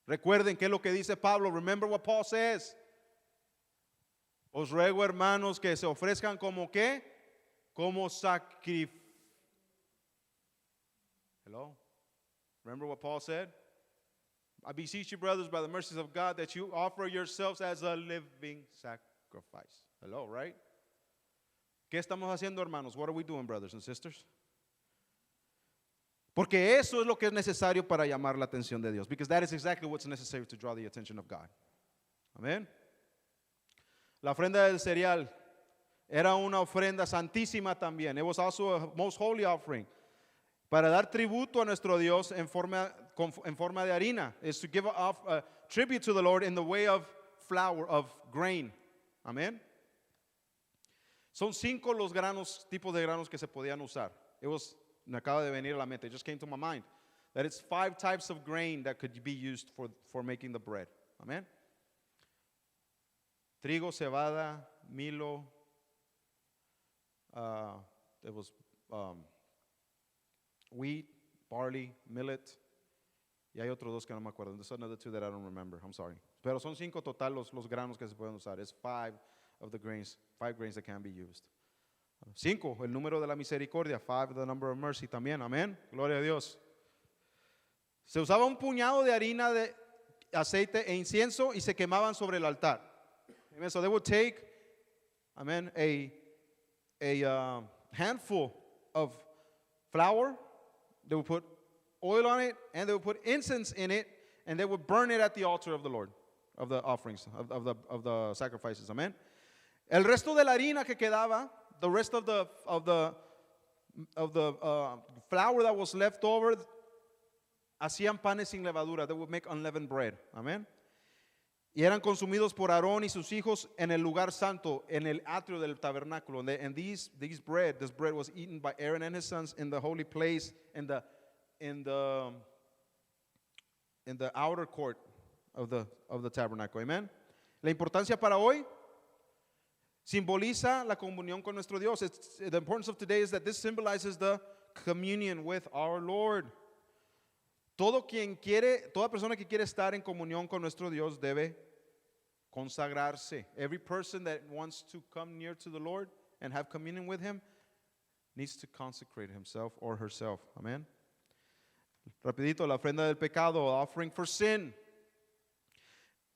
Recuerden qué es lo que dice Pablo. Remember what Paul says. Os ruego, hermanos, que se ofrezcan como ¿qué? Como sacrificio. Hello? Remember what Paul said? I beseech you, brothers, by the mercies of God, that you offer yourselves as a living sacrifice. Hello, right? ¿Qué estamos haciendo, hermanos? What are we doing, brothers and sisters? Porque eso es lo que es necesario para llamar la atención de Dios. Because that is exactly what's necessary to draw the attention of God. Amén. La ofrenda del cereal era una ofrenda santísima también. It was also a most holy offering. Para dar tributo a nuestro Dios en forma de harina. Is to give a tribute to the Lord in the way of flour, of grain. Amén. Son 5 los tipos de granos que se podían usar. Me acaba de venir a la mente. It just came to my mind. That it's 5 types of grain that could be used for making the bread. Amén. Trigo, cebada, milo. There was wheat, barley, millet. Y hay otros 2 que no me acuerdo. There's another 2 that I don't remember. I'm sorry. Pero son 5 total los granos que se pueden usar. It's 5 of the grains, 5 grains that can be used. 5, el número de la misericordia. 5, the number of mercy también. Amén. Gloria a Dios. Se usaba un puñado de harina, de aceite e incienso y se quemaban sobre el altar. Amen. So they would take, amen, a handful of flour. They would put oil on it, and they would put incense in it, and they would burn it at the altar of the Lord, of the offerings, of the sacrifices. Amen. El resto de la harina que quedaba, the rest of the flour that was left over, hacían panes sin levadura. They would make unleavened bread. Amen. Y eran consumidos por Aarón y sus hijos en el lugar santo, en el atrio del tabernáculo. And this bread was eaten by Aaron and his sons in the holy place, in the outer court of the tabernacle. Amen. La importancia para hoy simboliza la comunión con nuestro Dios. The importance of today is that this symbolizes the communion with our Lord. Toda persona que quiere estar en comunión con nuestro Dios debe consagrarse. Every person that wants to come near to the Lord and have communion with Him needs to consecrate himself or herself. Amen. Rapidito, la ofrenda del pecado, offering for sin,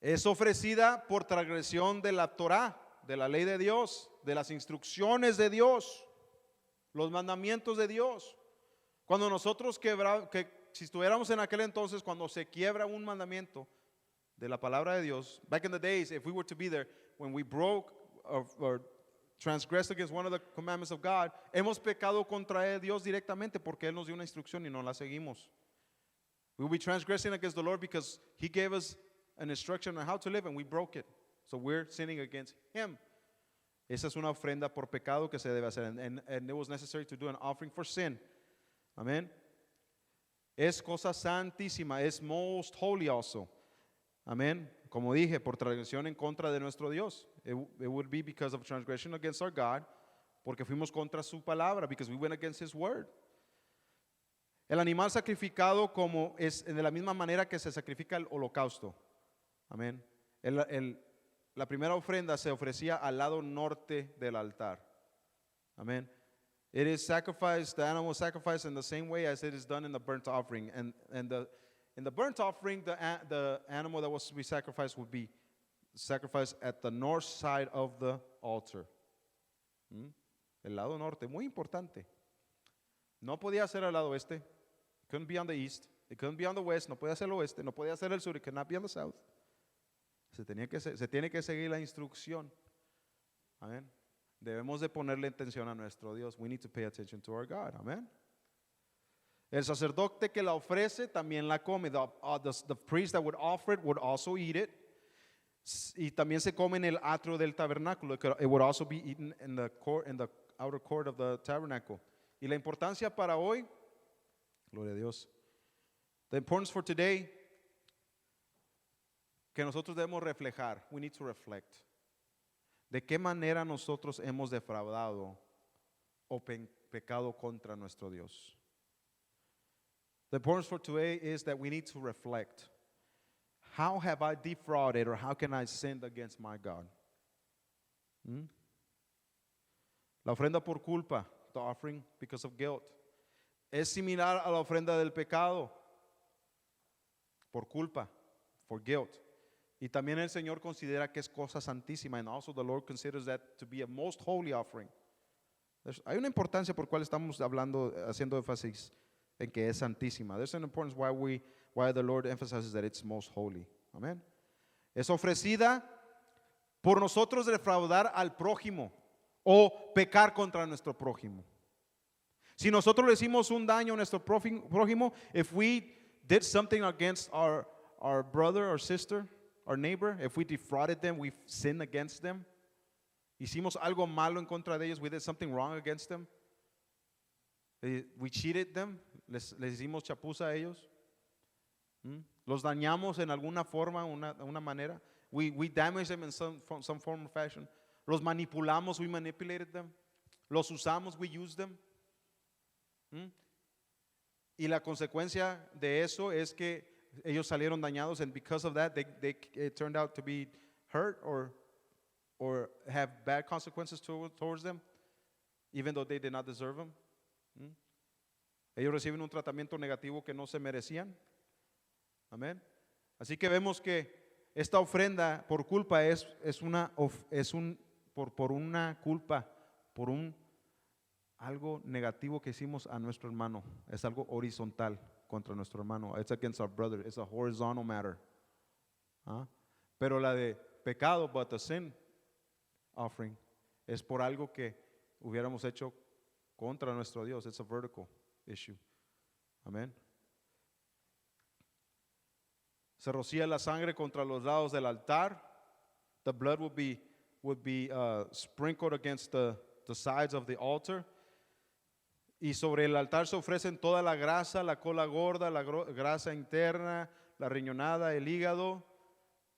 es ofrecida por transgresión de la Torah, de la ley de Dios, de las instrucciones de Dios, los mandamientos de Dios. Cuando nosotros si estuviéramos en aquel entonces, cuando se quiebra un mandamiento de la palabra de Dios, back in the days, if we were to be there, when we broke or transgressed against one of the commandments of God, hemos pecado contra Dios directamente porque Él nos dio una instrucción y no la seguimos. We will be transgressing against the Lord because He gave us an instruction on how to live and we broke it. So we're sinning against Him. Esa es una ofrenda por pecado que se debe hacer. And it was necessary to do an offering for sin. Amen. Es cosa santísima. Es most holy also. Amen. Como dije, por transgresión en contra de nuestro Dios. It would be because of transgression against our God, porque fuimos contra su palabra, because we went against His word. El animal sacrificado como es de la misma manera que se sacrifica el holocausto. Amén. La primera ofrenda se ofrecía al lado norte del altar. Amén. It is sacrificed, the animal sacrificed in the same way as it is done in the burnt offering. And in the burnt offering, the animal that was to be sacrificed would be sacrificed at the north side of the altar. ¿Mm? El lado norte, muy importante. No podía ser al lado oeste. It couldn't be on the east. It couldn't be on the west. No podía ser el oeste. No podía ser el sur. It could not be on the south. Se tiene que seguir la instrucción. Amén. Debemos de ponerle atención a nuestro Dios. We need to pay attention to our God. Amén. El sacerdote que la ofrece también la come. The priest that would offer it would also eat it. Y también se come en el atrio del tabernáculo. It would also be eaten in the outer court of the tabernacle. Y la importancia para hoy, gloria a Dios. The importance for today, que nosotros debemos reflejar. We need to reflect. ¿De qué manera nosotros hemos defraudado o pecado contra nuestro Dios? The importance for today is that we need to reflect. How have I defrauded or how can I sin against my God? La ofrenda por culpa, the offering because of guilt, es similar a la ofrenda del pecado por culpa, for guilt. Y también el Señor considera que es cosa santísima, and also the Lord considers that to be a most holy offering. Hay una importancia por cual estamos hablando, haciendo énfasis en que es santísima. There's an importance why the Lord emphasizes that it's most holy. Amén. Es ofrecida por nosotros defraudar al prójimo o pecar contra nuestro prójimo. Si nosotros le hicimos un daño a nuestro prójimo, if we did something against our brother or sister, our neighbor, if we defrauded them, we sinned against them, hicimos algo malo en contra de ellos, we did something wrong against them, we cheated them, les hicimos chapuza a ellos, los dañamos en alguna forma, una manera, we damaged them in some form or fashion, los manipulamos, we manipulated them, los usamos, we used them. Y la consecuencia de eso es que ellos salieron dañados, and because of that it turned out to be hurt or have bad consequences towards them, even though they did not deserve them. Ellos reciben un tratamiento negativo que no se merecían. Amén. Así que vemos que esta ofrenda por culpa por una culpa, por algo negativo que hicimos a nuestro hermano. Es algo horizontal contra nuestro hermano. It's against our brother. It's a horizontal matter. Pero la de pecado, but the sin offering, es por algo que hubiéramos hecho contra nuestro Dios. It's a vertical issue. Amén. Se rocía la sangre contra los lados del altar. The blood would be sprinkled against the sides of the altar. Y sobre el altar se ofrecen toda la grasa, la cola gorda, la grasa interna, la riñonada, el hígado.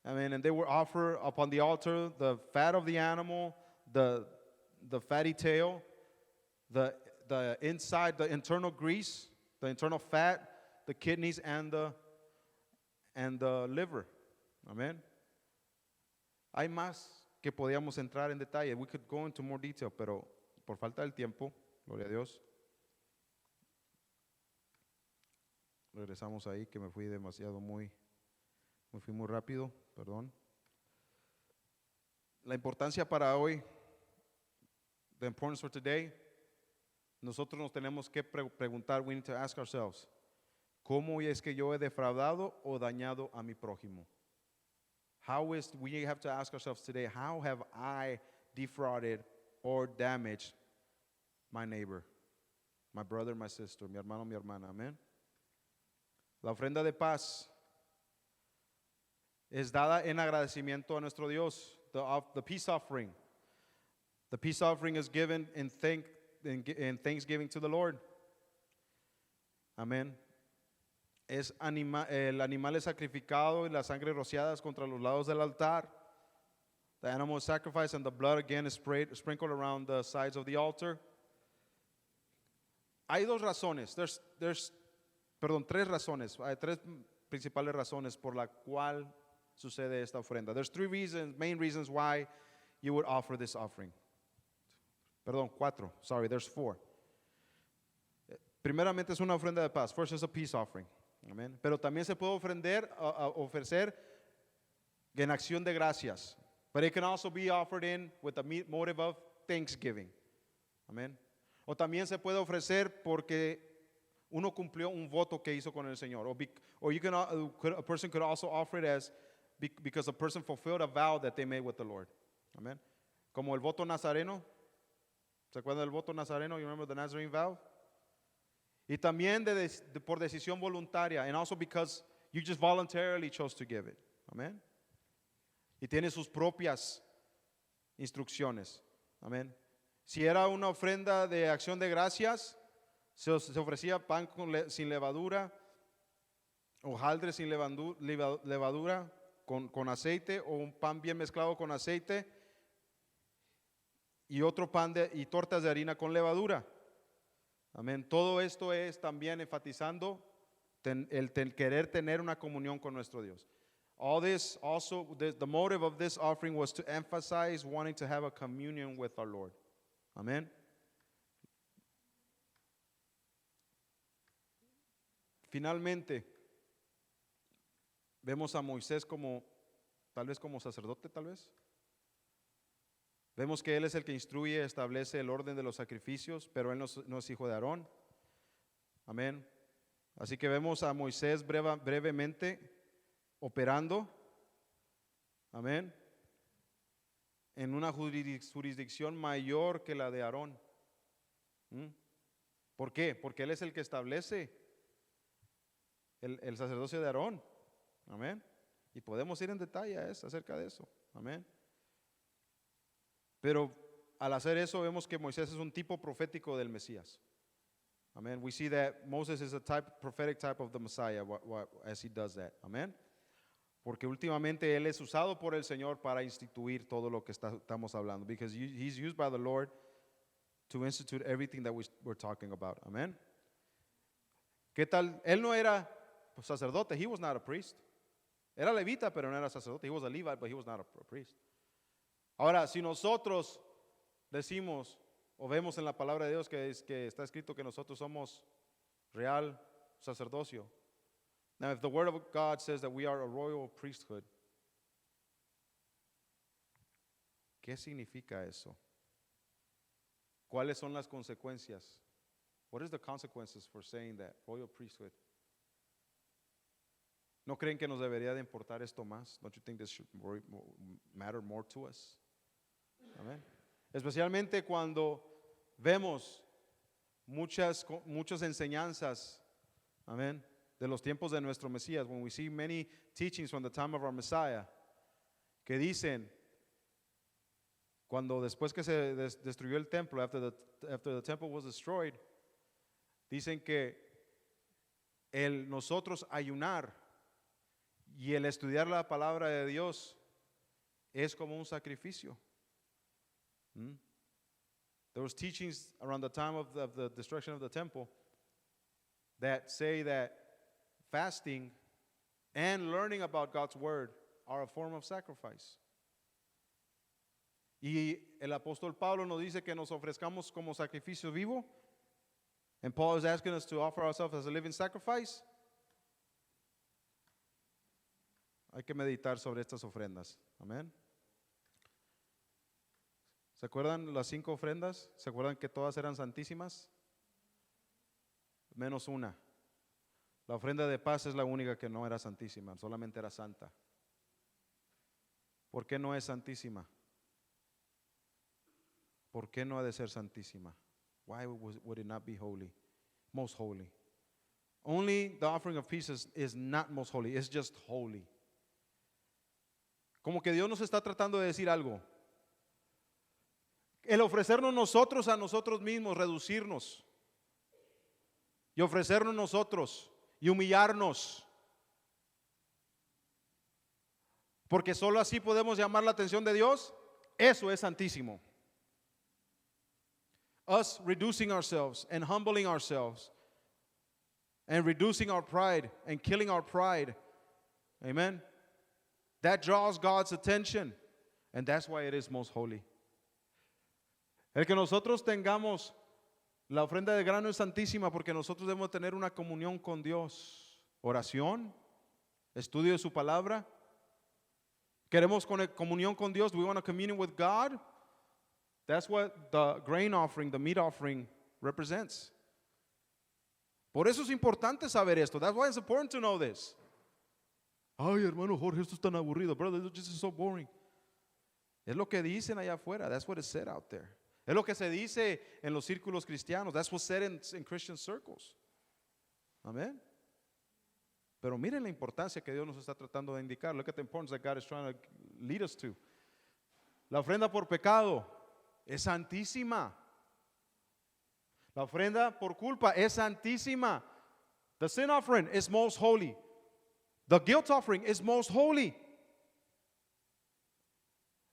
Amen. And they were offered upon the altar the fat of the animal, the fatty tail, the inside, the internal grease, the internal fat, the kidneys, and the liver. Amen. Hay más que podíamos entrar en detalle. We could go into more detail, pero por falta del tiempo, gloria a Dios. Regresamos ahí, que me fui muy rápido, perdón. La importancia para hoy, the importance for today, nosotros nos tenemos que preguntar, we need to ask ourselves, ¿cómo es que yo he defraudado o dañado a mi prójimo? We have to ask ourselves today, how have I defrauded or damaged my neighbor, my brother, my sister, mi hermano, mi hermana? Amén. La ofrenda de paz es dada en agradecimiento a nuestro Dios. The peace offering. The peace offering is given in thanksgiving to the Lord. Amén. El animal es sacrificado y la sangre rociadas contra los lados del altar. The animal is sacrificed and the blood again is sprinkled around the sides of the altar. Hay dos razones. Tres razones. Hay tres principales razones por la cual sucede esta ofrenda. There's main reasons why you would offer this offering. Cuatro. Sorry, there's four. Primeramente es una ofrenda de paz. First is a peace offering. Amen. Pero también se puede ofrecer en acción de gracias. But it can also be offered with a motive of thanksgiving. Amén. O también se puede ofrecer porque uno cumplió un voto que hizo con el Señor. Or you can, a person could also offer it as because a person fulfilled a vow that they made with the Lord. Amén. Como el voto nazareno. ¿Se acuerdan del voto nazareno? You remember the Nazarene vow? Y también por decisión voluntaria. And also because you just voluntarily chose to give it. Amén. Y tiene sus propias instrucciones. Amén. Si era una ofrenda de acción de gracias, se ofrecía pan sin levadura, hojaldre sin levadura, con aceite, o un pan bien mezclado con aceite, y otro pan y tortas de harina con levadura. Amén. Todo esto es también enfatizando el querer tener una comunión con nuestro Dios. All this also, the motive of this offering was to emphasize wanting to have a communion with our Lord. Amén. Finalmente, vemos a Moisés como, tal vez como sacerdote, tal vez. Vemos que él es el que instruye, establece el orden de los sacrificios, pero él no es hijo de Aarón. Amén. Así que vemos a Moisés brevemente operando, amén, en una jurisdicción mayor que la de Aarón. ¿Por qué? Porque él es el que establece el sacerdocio de Aarón. Amén. Y podemos ir en detalle acerca de eso. Amén. Pero al hacer eso vemos que Moisés es un tipo profético del Mesías. Amen. We see that Moses is a prophetic type of the Messiah as he does that. Amen. Porque últimamente él es usado por el Señor para instituir todo lo que estamos hablando. Because he's used by the Lord to institute everything that we're talking about. Amen. ¿Qué tal? Él no era sacerdote. He was not a priest. Era levita, pero no era sacerdote. He was a Levite, but he was not a priest. Ahora, si nosotros decimos o vemos en la palabra de Dios que está escrito que nosotros somos real sacerdocio. Now, if the word of God says that we are a royal priesthood, ¿qué significa eso? ¿Cuáles son las consecuencias? What is the consequences for saying that royal priesthood? ¿No creen que nos debería de importar esto más? Don't you think this should matter more to us? Amén. Especialmente cuando vemos muchas enseñanzas, amén, de los tiempos de nuestro Mesías. When we see many teachings from the time of our Messiah, que dicen, cuando después que se destruyó el templo, after the temple was destroyed, dicen que nosotros ayunar y el estudiar la palabra de Dios es como un sacrificio. There was teachings around the time of the destruction of the temple that say that fasting and learning about God's word are a form of sacrifice. Y el apóstol Pablo nos dice que nos ofrezcamos como sacrificio vivo. And Paul is asking us to offer ourselves as a living sacrifice. Hay que meditar sobre estas ofrendas. Amén. ¿Se acuerdan las 5 ofrendas? ¿Se acuerdan que todas eran santísimas? Menos una. La ofrenda de paz es la única que no era santísima, solamente era santa. ¿Por qué no es santísima? ¿Por qué no ha de ser santísima? Why would it not be holy? Most holy. Only the offering of peace is not most holy, it's just holy. Como que Dios nos está tratando de decir algo. El ofrecernos nosotros a nosotros mismos, reducirnos y ofrecernos nosotros y humillarnos, porque solo así podemos llamar la atención de Dios, eso es santísimo. Us reducing ourselves and humbling ourselves and reducing our pride and killing our pride, amen, that draws God's attention, and that's why it is most holy. El que nosotros tengamos la ofrenda de grano es santísima porque nosotros debemos tener una comunión con Dios. Oración, estudio de su palabra. Queremos comunión con Dios. Do we want a communion with God? That's what the grain offering, the meat offering represents. Por eso es importante saber esto. That's why it's important to know this. Ay, hermano Jorge, esto es tan aburrido. Brother, this is so boring. Es lo que dicen allá afuera. That's what is said out there. Es lo que se dice en los círculos cristianos. That's what's said in Christian circles. Amén. Pero miren la importancia que Dios nos está tratando de indicar. Look at the importance that God is trying to lead us to. La ofrenda por pecado es santísima. La ofrenda por culpa es santísima. The sin offering is most holy. The guilt offering is most holy.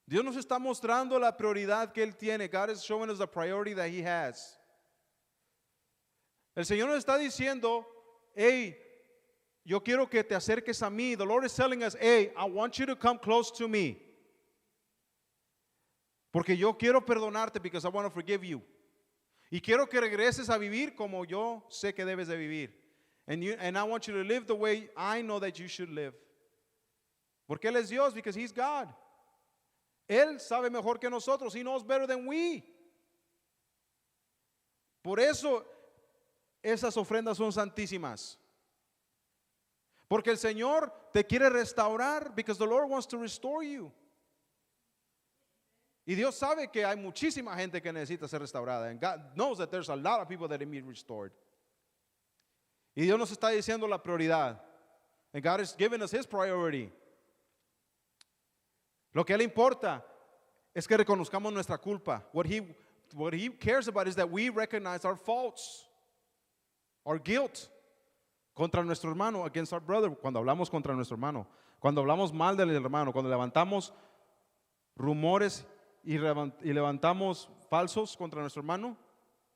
Dios nos está mostrando la prioridad que Él tiene. God is showing us the priority that He has. El Señor nos está diciendo, hey, yo quiero que te acerques a mí. The Lord is telling us, hey, I want you to come close to me. Porque yo quiero perdonarte because I want to forgive you. Y quiero que regreses a vivir como yo sé que debes de vivir. And I want you to live the way I know that you should live. Porque Él es Dios, because He's God. Él sabe mejor que nosotros. He knows better than we. Por eso esas ofrendas son santísimas. Porque el Señor te quiere restaurar, because the Lord wants to restore you. Y Dios sabe que hay muchísima gente que necesita ser restaurada. And God knows that there's a lot of people that need restored. Y Dios nos está diciendo la prioridad. And God is giving us His priority. Lo que a Él importa es que reconozcamos nuestra culpa. What he cares about is that we recognize our faults, our guilt contra nuestro hermano, against our brother. Cuando hablamos contra nuestro hermano, cuando hablamos mal del hermano, cuando levantamos rumores y levantamos falsos contra nuestro hermano,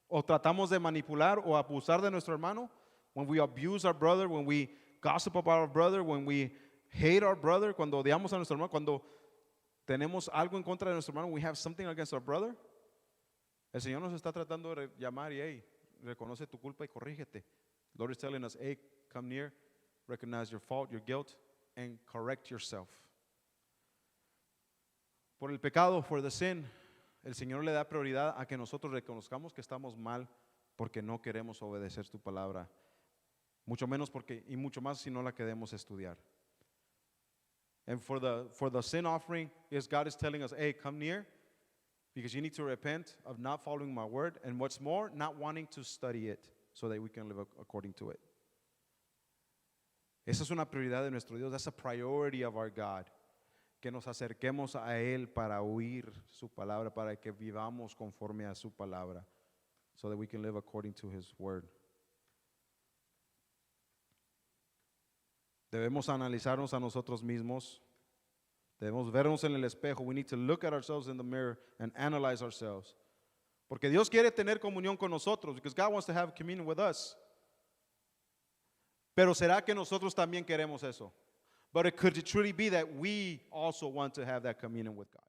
o tratamos de manipular o abusar de nuestro hermano, when we abuse our brother, when we gossip about our brother, when we hate our brother, cuando odiamos a nuestro hermano, cuando tenemos algo en contra de nuestro hermano, we have something against our brother, el Señor nos está tratando de llamar y, hey, reconoce tu culpa y corrígete. The Lord is telling us, hey, come near, recognize your fault, your guilt, and correct yourself. Por el pecado, for the sin, el Señor le da prioridad a que nosotros reconozcamos que estamos mal porque no queremos obedecer tu palabra. Mucho menos porque, y mucho más si no la queremos estudiar. And for the sin offering, yes, God is telling us, hey, come near, because you need to repent of not following my word, and what's more, not wanting to study it so that we can live according to it. Esa es una prioridad de nuestro Dios. That's a priority of our God. Que nos acerquemos a Él para oír su palabra, para que vivamos conforme a su palabra, so that we can live according to His word. Debemos analizarnos a nosotros mismos. Debemos vernos en el espejo. We need to look at ourselves in the mirror and analyze ourselves. Porque Dios quiere tener comunión con nosotros, because God wants to have communion with us. Pero ¿será que nosotros también queremos eso? But could it truly be that we also want to have that communion with God?